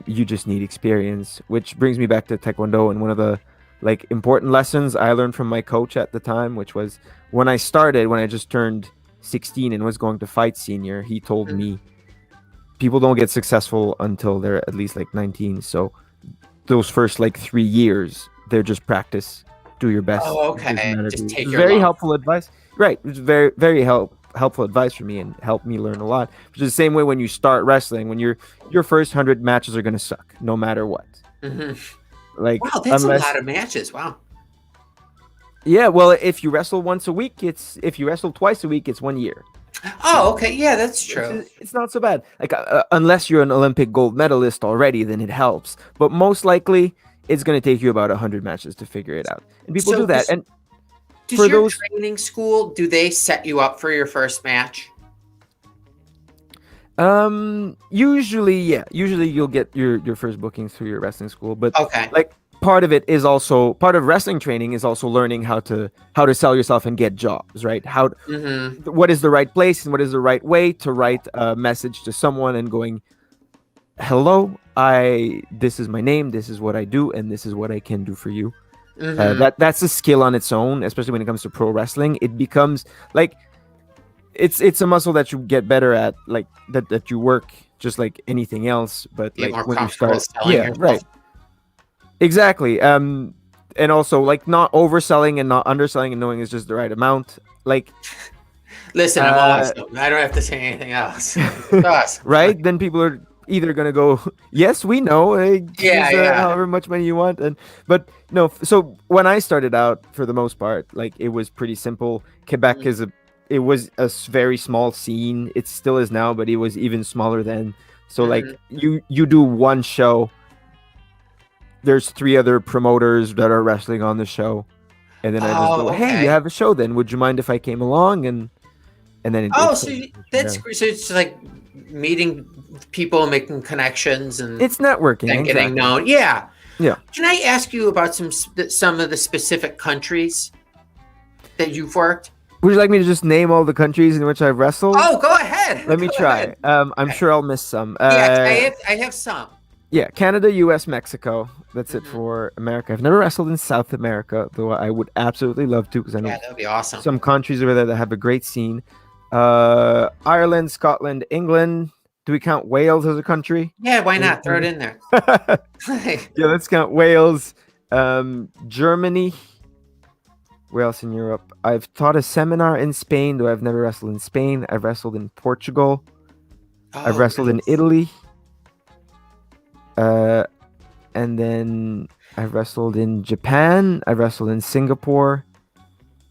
You just need experience, which brings me back to Taekwondo and one of the like important lessons I learned from my coach at the time, which was when I just turned 16 and was going to fight senior. He told Mhm. me people don't get successful until they're at least like 19. So those first like 3 years, they're just practice. Do your best. Oh, It doesn't okay. matter. Just take It's your very lumps. helpful advice. Right. It's very, very helpful advice for me and helped me learn a lot. Which is the same way when you start wrestling, when your first 100 matches are gonna suck no matter what. Mm-hmm. Like Wow, that's a lot of matches. Wow. yeah, well, if you wrestle once a week, if you wrestle twice a week, it's 1 year. Oh, okay. Yeah, that's true. It's not so bad. Like unless you're an Olympic gold medalist already, then it helps. But most likely, it's going to take you about 100 matches to figure it out. And people do that. And does for your those training school, do they set you up for your first match? usually, yeah. Usually, you'll get your first bookings through your wrestling school. But Okay. like part of it is also part of wrestling training is also learning how to sell yourself and get jobs, right? What is the right place and what is the right way to write a message to someone and going, hello, this is my name, this is what I do, and this is what I can do for you. That's a skill on its own, especially when it comes to pro wrestling. It becomes like it's a muscle that you get better at, like that you work just like anything else, but Be like more when you comfortable start selling yourself. right. Exactly. And also like not overselling and not underselling and knowing it's just the right amount. Like listen, I'm awesome. I don't have to say anything else. Awesome. right? Then people are either gonna go, yes, we know, however much money you want, but no. So when I started out, for the most part, like it was pretty simple. Quebec it was a very small scene. It still is now, but it was even smaller then. So like you do one show. There's 3 other promoters that are wrestling on the show, and then I just go, hey, you have a show? Then would you mind if I came along? And then so that's great. So it's like meeting people, making connections, and it's networking and getting known. Yeah. Yeah. Can I ask you about some of the specific countries that you've worked? Would you like me to just name all the countries in which I've wrestled? Oh, go ahead. Let me try. I'm sure I'll miss some. I have some. Yeah, Canada, US, Mexico. That's it for America. I've never wrestled in South America, though I would absolutely love to, because I know that'd be awesome. Some countries over there that have a great scene. Ireland, Scotland, England. Do we count Wales as a country? Yeah, why not? Throw it in there. Yeah, let's count Wales. Germany. Where else in Europe? I've taught a seminar in Spain, though I've never wrestled in Spain. I've wrestled in Portugal. I've wrestled in Italy. And then I've wrestled in Japan. I've wrestled in Singapore.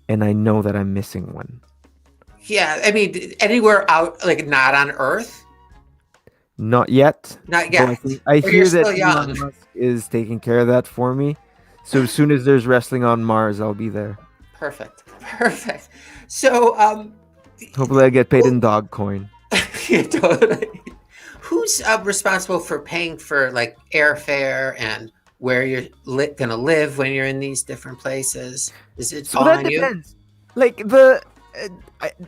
And I know that I'm missing one. Yeah, I mean, anywhere out, like not on Earth? Not yet. Not yet. I hear that Elon Musk is taking care of that for me. So as soon as there's wrestling on Mars, I'll be there. Perfect. So, hopefully I get paid in dog coin. Yeah, totally. Who's responsible for paying for like airfare and where you're gonna live when you're in these different places? Is it all on you? Depends. Like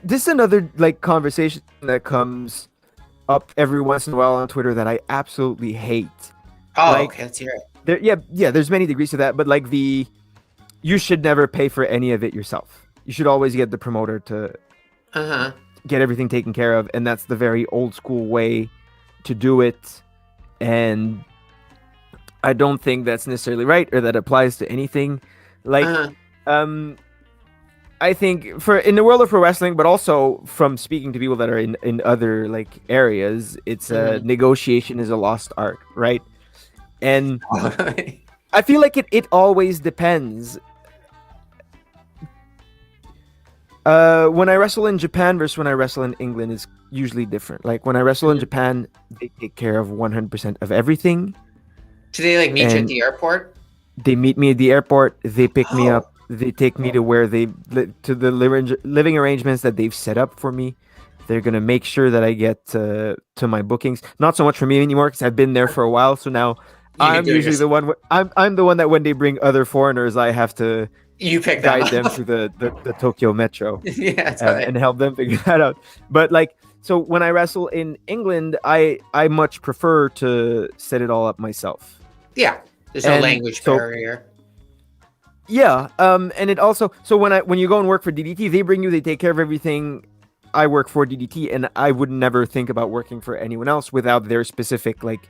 this is another like conversation that comes up every once in a while on Twitter that I absolutely hate. Oh, like, okay, let's hear it. There's many degrees to that, but like you should never pay for any of it yourself. You should always get the promoter to get everything taken care of, and that's the very old school way to do it. And I don't think that's necessarily right or that applies to anything. Like I think in the world of pro wrestling, but also from speaking to people that are in other like areas, it's negotiation is a lost art, right? And I feel like it always depends. When I wrestle in Japan versus when I wrestle in England is usually different. Like when I wrestle in Japan, they take care of 100% of everything. Do they like meet you at the airport? They meet me at the airport. They pick me up. They take me to where to the living arrangements that they've set up for me. They're gonna make sure that I get to my bookings. Not so much for me anymore because I've been there for a while. So now I'm usually the one. I'm the one that when they bring other foreigners, I have to guide them through the Tokyo Metro. And help them figure that out. But like, so when I wrestle in England, I much prefer to set it all up myself. Yeah, there's no language barrier. Yeah, and it also when you go and work for DDT, they bring you, they take care of everything. I work for DDT, and I would never think about working for anyone else without their specific like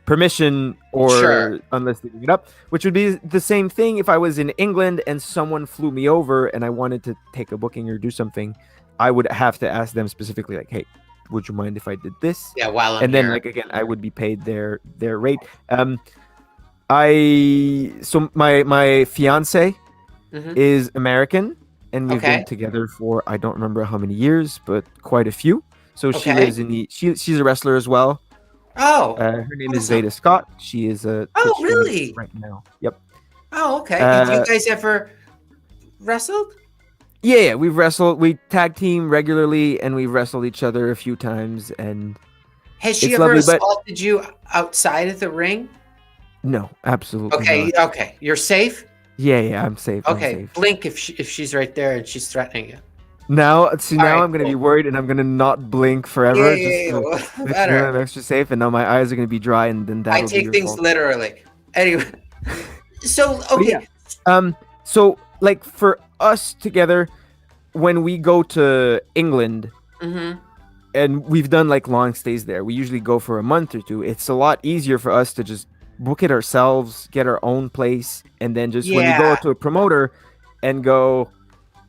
permission Sure. or unless they bring it up, which would be the same thing if I was in England and someone flew me over and I wanted to take a booking or do something. I would have to ask them specifically, like, hey, would you mind if I did this? Yeah, while I'm And then, here. like, again, I would be paid their rate. My fiance Hmm. is American, and we've Okay. been together for I don't remember how many years, but quite a few. So she Okay. lives in she's a wrestler as well. Oh, Her name is awesome. Veda Scott. She is a Oh, Twitch streamer really? right now. Yep. Oh, okay. You Uh, guys ever wrestled? yeah, we've wrestled. We tag team regularly, and we've wrestled each other a few times, and Has she it's ever lovely. But assaulted you outside of the ring? no, absolutely Okay, not. okay. You're safe? Yeah, I'm safe. I'm Okay. safe. Blink if she's right there and she's threatening you. Now, All now right, I'm gonna be cool. worried, and I'm gonna not blink Yeah, forever, yeah, just yeah. to Well, make sure better. I'm extra safe. And now my eyes are gonna be dry, and then I that'll be take your things fault. literally. Anyway, so But yeah, okay. so like for us together, when we go to England, Mm-hmm. and we've done like long stays there, we usually go for a month or two. It's a lot easier for us to just book it ourselves, get our own place, and then just when we go Yeah. to a promoter and go,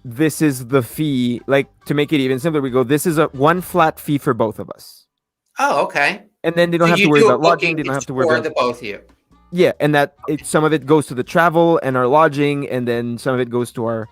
this is the fee, like to make it even simpler, we go, this is a one flat fee for both of us. Oh, okay. And then they don't So have to you worry do a about lodging, booking, they don't have it's to worry for about the both of you. yeah, and that some of it goes to the travel and our lodging, and then some of it goes to our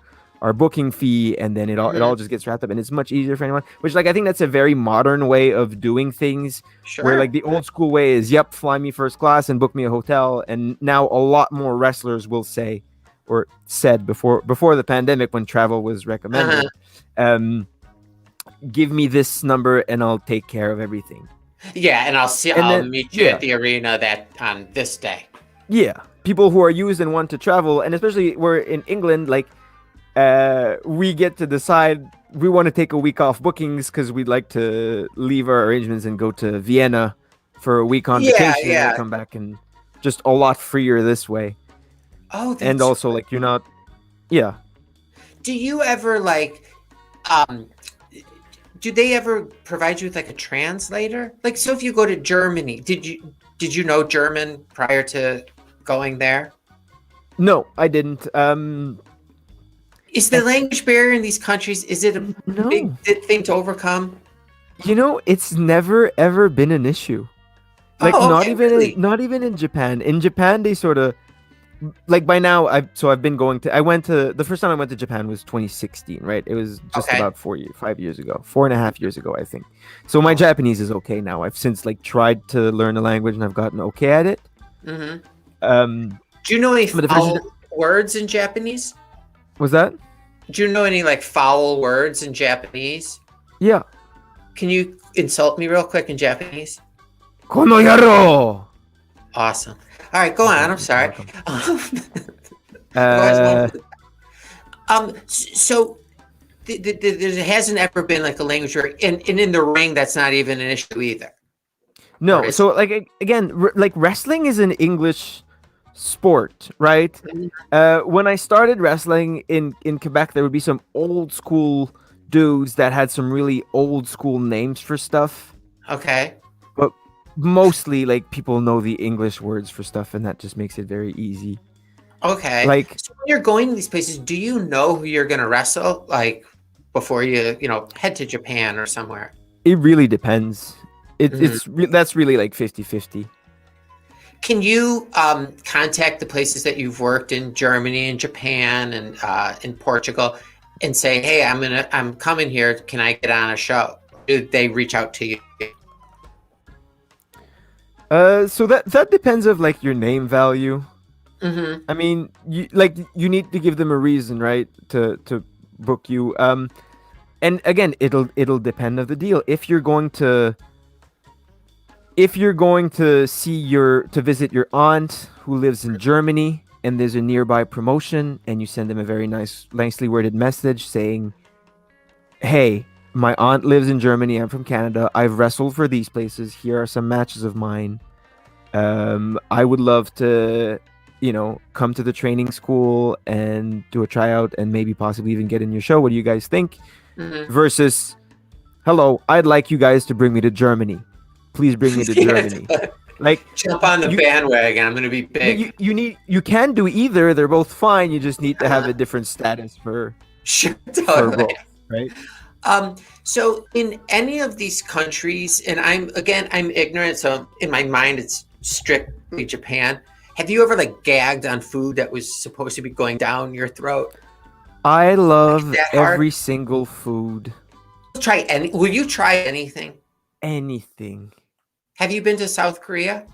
booking fee, and then it Mhm. all just gets wrapped up, and it's much easier for anyone. Which, like, I think that's a very modern way of doing things, where Sure. like the old school way is, yep, fly me first class and book me a hotel, and now a lot more wrestlers will say, or said before the pandemic when travel was recommended, um, give me this number and I'll take care of everything. Yeah, and And I'll then meet you at the arena that on this day. yeah, people who are used and want to travel, and especially we're in England, like we get to decide we want to take a week off bookings because we'd like to leave our arrangements and go to Vienna for a week on Yeah, vacation and then yeah. come back, and just a lot freer this way. Oh, And that's also like you're not yeah. do you ever like um do they ever provide you with like a translator? Like so if you go to Germany, did you know German prior to going there? No, I didn't. Is the language barrier in these countries is it a big No. thing to overcome? You know, it's never ever been an issue. Like Oh, okay, really? not even in Japan. In Japan they sort of like by now I've been going to I went to the first time I went to Japan was 2016, right? It was just Okay. about 5 years ago, 4.5 years ago, I think. So my Oh. Japanese is okay now. I've since like tried to learn a language and I've gotten okay at it. Mm-hmm. Um, Do you know any but the first foul words in Japanese? was that? Do you know any like foul words in Japanese? Yeah. Can you insult me real quick in Japanese? Kono yaro. Awesome. All right, go on. I'm sorry. Uh, So there hasn't ever been like a language where, and in the ring, that's not even an issue either. no. Right. So like again, like wrestling is an English sport, right? When I started wrestling in Quebec, there would be some old school dudes that had some really old school names for stuff, Okay. but mostly like people know the English words for stuff, and that just makes it very easy. Okay. Like So when you're going to these places, do you know who you're going to wrestle like before you head to Japan or somewhere? it really depends. Mhm. That's really like 50-50. Can you contact the places that you've worked in Germany and Japan and in Portugal and say, "Hey, I'm coming here. Can I get on a show?" Do they reach out to you? So that depends of like your name value. Mm-hmm. I mean, you need to give them a reason, right, to book you. And again, it'll depend of the deal. If you're going to visit your aunt who lives in Germany, and there's a nearby promotion, and you send them a very nicely worded message saying, "Hey, my aunt lives in Germany. I'm from Canada. I've wrestled for these places. Here are some matches of mine. I would love to, come to the training school and do a tryout and maybe possibly even get in your show. What do you guys think?" Mm-hmm. Versus, "Hello, I'd like you guys to bring me to Germany. please bring me to Yeah, Germany. Like jump on the you, bandwagon. I'm going to be you, big. you can do either. They're both fine. You just need to have Uh, a different status sure, for totally. both, right? So in any of these countries, and I'm ignorant, so in my mind it's strictly Japan. Have you ever like gagged on food that was supposed to be going down your throat? I Like, is love that hard? every single food, Will you try anything? anything. Have you been to South Korea?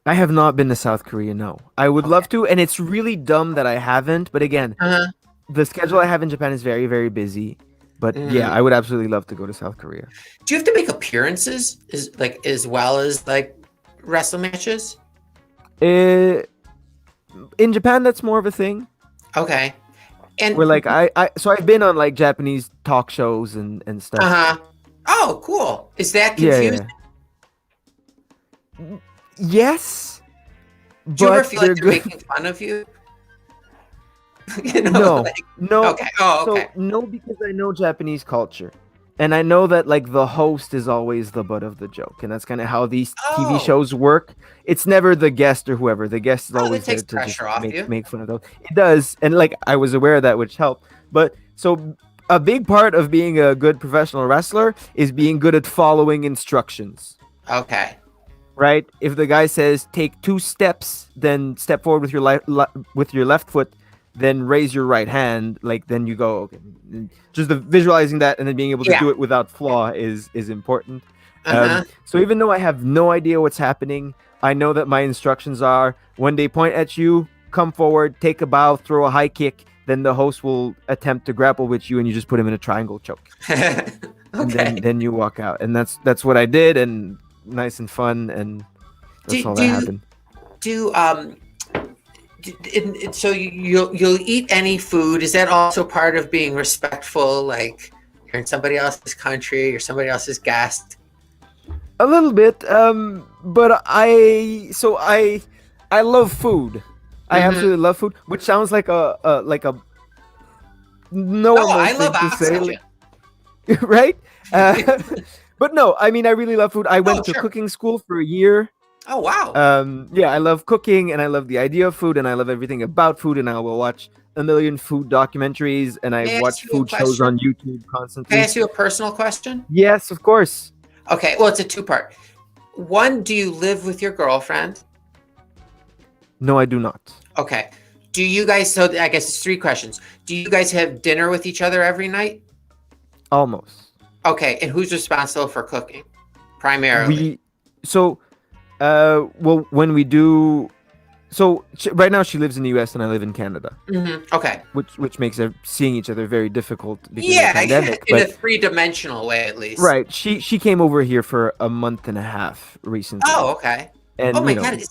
I have not been to South Korea, no. I would Okay. love to, and it's really dumb that I haven't. But again, Uh-huh. the schedule I have in Japan is very, very busy. But yeah, Mhm. I would absolutely love to go to South Korea. Do you have to make appearances as well as like wrestle matches? Eh, in Japan, that's more of a thing. Okay. And Where like so I've been on like Japanese talk shows and stuff. uh-huh. Oh, cool. Is that Yeah, confusing? yeah. Yes, Do you ever but feel like they're they're good. making fun of you? No, Like, no. okay. Oh, So okay. no, because I know Japanese culture, and I know that like the host is always the butt of the joke, and that's kind of how these TV Oh, shows work. It's never the guest or whoever. The guest is oh, that always takes there to just pressure off you. make fun of those. It does, and like I was aware of that, which helped. But so a big part of being a good professional wrestler is being good at following instructions. Okay. Right? If the guy says take 2 steps, then step forward with your with your left foot, then raise your right hand. Like then you go. Okay. Just the visualizing that and then being able to Yeah. do it without flaw is important. Uh-huh. So even though I have no idea what's happening, I know that my instructions are when they point at you, come forward, take a bow, throw a high kick. Then the host will attempt to grapple with you, and you just put him in a triangle choke, and Okay. then you walk out. And that's what I did, and nice and fun, and that's Do all that do happened. do so you'll eat any food. Is that also part of being respectful? Like you're in somebody else's country, you're somebody else's guest. A little bit, but I love food. I Mm-hmm. absolutely love food, which sounds like a No, normal I love thing to say, oxygen. right? But no, I mean I really love food. I Oh, went to sure. cooking school for a year. Oh, wow. Yeah, I love cooking and I love the idea of food and I love everything about food and I will watch a million food documentaries and I May I ask watch you a food shows question? on YouTube Can I constantly. ask you a personal question? Yes, of course. Okay, well, it's a two-part. One, do you live with your girlfriend? No, I do not. Okay. Do you guys, so I guess it's three questions. Do you guys have dinner with each other every night? Almost. Okay, and who's responsible for cooking primarily? We so well when we do right now she lives in the US and I live in Canada, Okay. which makes seeing each other very difficult because of the Yeah, pandemic. in a But three-dimensional way at least. right, she came over here for a month and a half recently. Oh, okay. Oh And my God.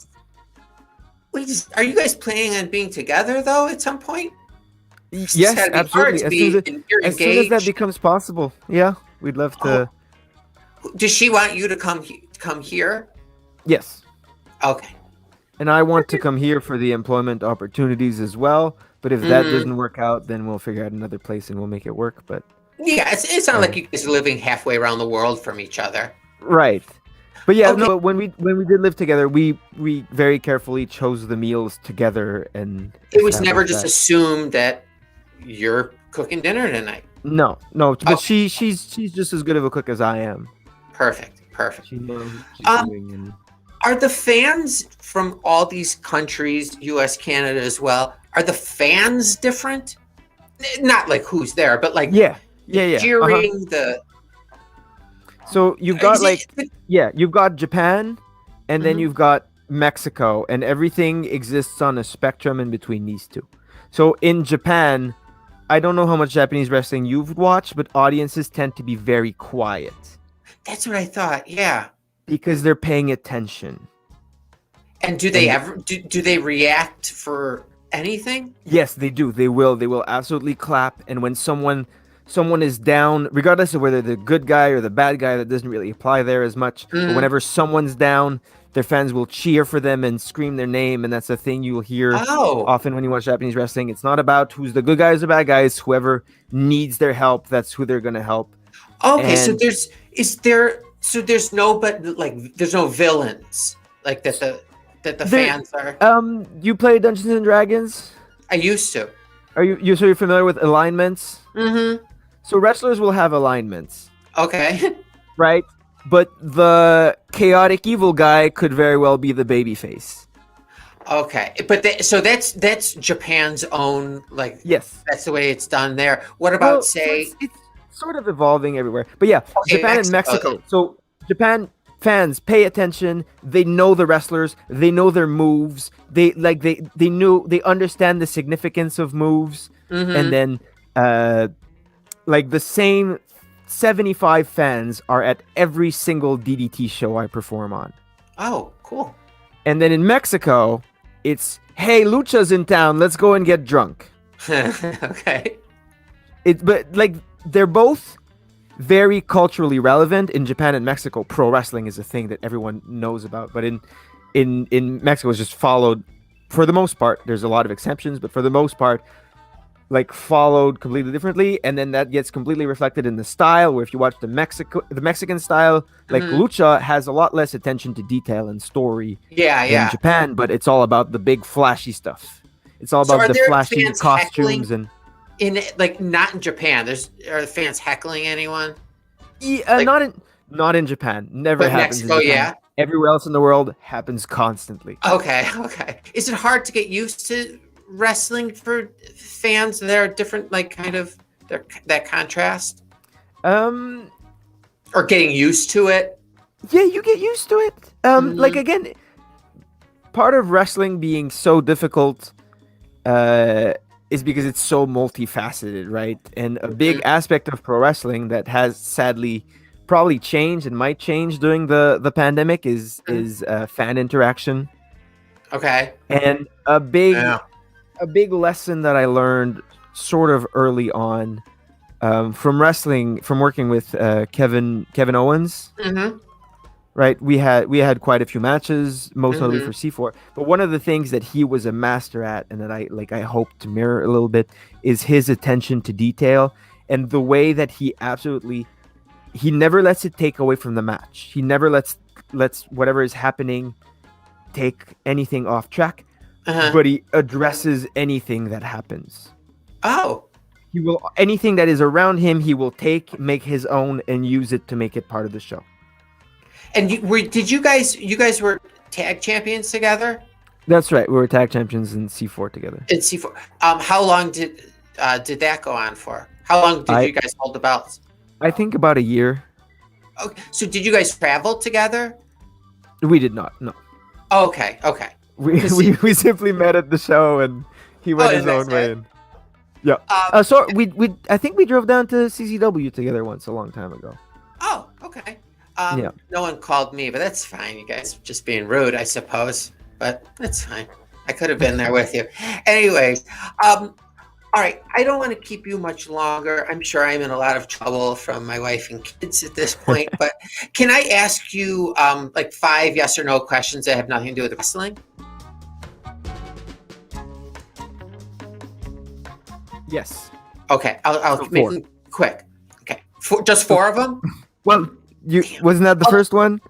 Are you guys planning on being together though at some point? It's yes, gotta be hard absolutely. to be, you're As soon as that engaged. becomes possible, yeah, we'd love to. Oh, does she want you to come here? Yes, Okay. and I want to come here for the employment opportunities as well. But if that Mhm. doesn't work out, then we'll figure out another place and we'll make it work. But Yeah, it's not uh, like you guys are living halfway around the world from each other. right. But yeah, Okay. no. But when we did live together, we very carefully chose the meals together and It was never established just that. assumed that you're cooking dinner tonight. No, but Okay. she's just as good of a cook as I am. Perfect. Perfect. She knows what she's Um, doing, and Are the fans from all these countries, US, Canada as well, are the fans different? Not like who's there, but like yeah. cheering the. So you've got Is like it- you've got Japan, and then Mhm. you've got Mexico, and everything exists on a spectrum in between these two. So in Japan, I don't know how much Japanese wrestling you've watched, but audiences tend to be very quiet That's what I thought. Yeah. because they're paying attention. And do they And- ever do they react for anything? Yes, they do. They will. They will absolutely clap. And when someone is down, regardless of whether they're the good guy or the bad guy, that doesn't really apply there as much. But Mhm. whenever someone's down, their fans will cheer for them and scream their name, and that's a thing you'll hear Oh. often when you watch Japanese wrestling. It's not about who's the good guys or bad guys. Whoever needs their help, that's who they're gonna help. Okay, so And- is there So there's no, but like there's no villains like that the There, fans are. you play Dungeons and Dragons? I used to. Are so you're familiar with alignments? Mm-hmm. So wrestlers will have alignments, Okay. right? But the chaotic evil guy could very well be the babyface. Okay, but so that's Japan's own, like, Yes. that's the way it's done there. What about Well, so say? it's sort of evolving everywhere. But yeah, Okay, Japan and Mexico. Mexico. So Japan fans pay attention. They know the wrestlers. They know their moves. They understand the significance of moves. Mm-hmm. And then like the same 75 fans are at every single DDT show I perform on. Oh, cool. And then in Mexico, it's, hey, Lucha's in town. Let's go and get drunk. Okay. But like they're both very culturally relevant. In Japan and Mexico, pro wrestling is a thing that everyone knows about. But in Mexico, it's just followed for the most part. There's a lot of exceptions, but for the most part, like followed completely differently, and then that gets completely reflected in the style. Where if you watch the Mexican style, like Lucha has a lot less attention to detail and story than Japan, but it's all about the big flashy stuff. It's all about the flashy costumes and like not in Japan. Are the fans heckling anyone? Not in Japan. Never happens Mexico, in Japan. Everywhere else in the world happens constantly. Okay. Is it hard to get used to wrestling for fans that are different, like kind of that contrast? Or getting used to it? Yeah, you get used to it. Like again, part of wrestling being so difficult is because it's so multifaceted, right? And a big aspect of pro wrestling that has sadly probably changed and might change during the pandemic is fan interaction. Okay. And a big lesson that I learned sort of early on from working with Kevin Owens. Mm-hmm. Right, we had quite a few matches, most notably for C4. But one of the things that he was a master at, and that I hope to mirror a little bit, is his attention to detail and the way that he never lets it take away from the match. He never lets whatever is happening take anything off track, but he addresses anything that happens. Oh, he will anything that is around him. He will make his own, and use it to make it part of the show. And you guys were tag champions together? That's right. We were tag champions in C4 together. In C4. How long did that go on for? How long did you guys hold the belts? I think about a year. Okay. So did you guys travel together? We did not. No. Okay. We simply met at the show, and he went his own way. And, yeah. So I think we drove down to CCW together once a long time ago. Oh, okay. Yeah. No one called me, but that's fine. You guys are just being rude, I suppose. But that's fine. I could have been there with you. Anyways, all right. I don't want to keep you much longer. I'm sure I'm in a lot of trouble from my wife and kids at this point. But can I ask you like 5 yes or no questions that have nothing to do with wrestling? Yes. Okay. I'll make them quick. Okay. Just 4 of them? Well, wasn't that the first one?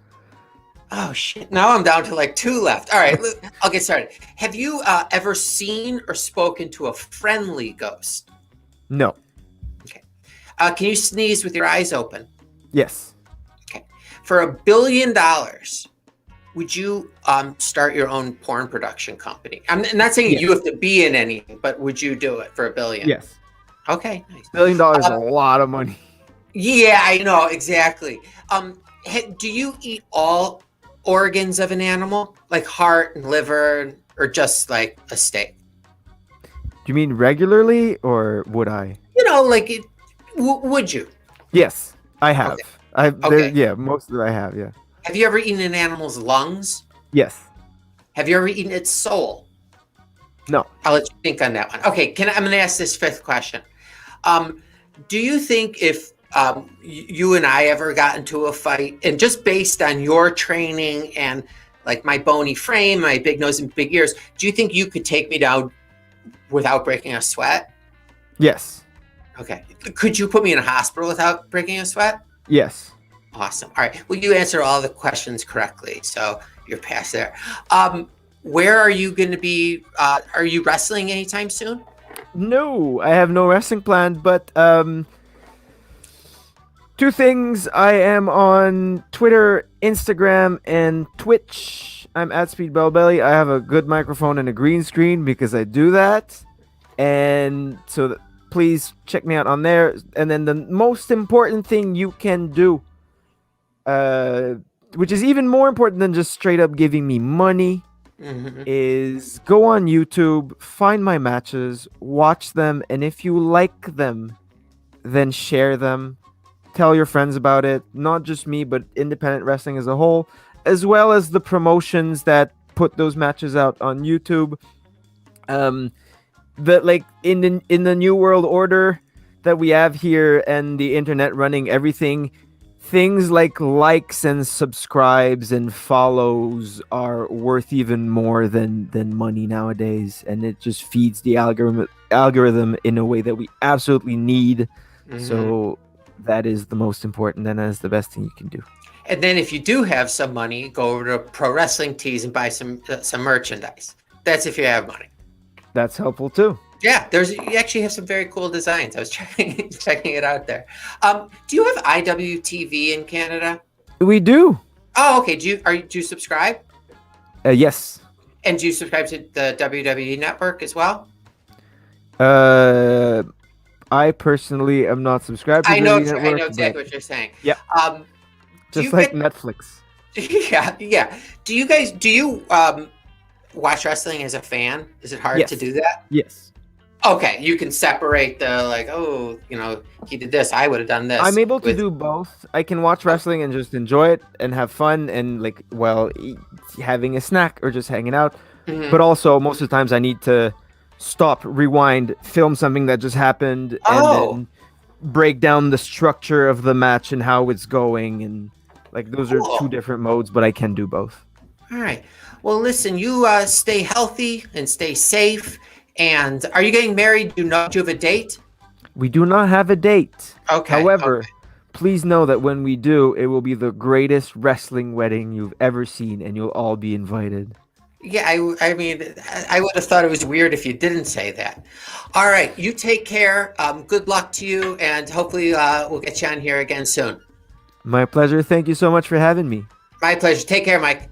Oh shit! Now I'm down to like 2 left. All right, I'll get started. Have you ever seen or spoken to a friendly ghost? No. Okay. Can you sneeze with your eyes open? Yes. Okay. For $1 billion, would you start your own porn production company? I'm not saying you have to be in anything, but would you do it for $1 billion? Yes. Okay. Nice. $1 billion is a lot of money. Yeah, I know exactly. Do you eat all organs of an animal, like heart and liver, or just like a steak? Do you mean regularly, or would I? Like would you? Yes, I have. Okay. Most of it I have. Yeah. Have you ever eaten an animal's lungs? Yes. Have you ever eaten its soul? No. I'll let you think on that one. Okay, I'm going to ask this 5th question. Do you think if you and I ever got into a fight, and just based on your training and like my bony frame, my big nose and big ears, do you think you could take me down without breaking a sweat? Yes. Okay. Could you put me in a hospital without breaking a sweat? Yes. Awesome. All right. Well, you answered all the questions correctly, so you're past there. Where are you going to be? Are you wrestling anytime soon? No, I have no wrestling planned, but two things. I am on Twitter, Instagram, and Twitch. I'm at Speedball Belly. I have a good microphone and a green screen because I do that. And so please check me out on there. And then the most important thing you can do, which is even more important than just straight up giving me money, is go on YouTube, find my matches, watch them, and if you like them, then share them. Tell your friends about it, not just me, but independent wrestling as a whole, as well as the promotions that put those matches out on YouTube. That like in the new world order that we have here and the internet running everything, things like likes and subscribes and follows are worth even more than money nowadays, and it just feeds the algorithm in a way that we absolutely need. So that is the most important, and that is the best thing you can do. And then if you do have some money, go over to Pro Wrestling Tees and buy some merchandise. That's if you have money. That's helpful too. Yeah, you actually have some very cool designs. I was checking it out there. Do you have IWTV in Canada? We do. Oh, okay. Do you subscribe? Yes. And do you subscribe to the WWE Network as well? I personally am not subscribed to I know Network, exactly what you're saying. Yeah. Just like Netflix. Yeah. Do you watch wrestling as a fan? Is it hard to do that? Yes. Okay, you can separate the he did this, I would have done this. I'm able to do both. I can watch wrestling and just enjoy it and have fun and having a snack or just hanging out. But also most of the times I need to stop, rewind, film something that just happened, and then break down the structure of the match and how it's going, and those are two different modes, but I can do both. All right. Well, listen, you stay healthy and stay safe. And are you getting married? Do you have a date? We do not have a date. Okay. However, please know that when we do, it will be the greatest wrestling wedding you've ever seen, and you'll all be invited. Yeah, I mean, I would have thought it was weird if you didn't say that. All right, you take care. Good luck to you, and hopefully we'll get you on here again soon. My pleasure. Thank you so much for having me. My pleasure. Take care, Mike.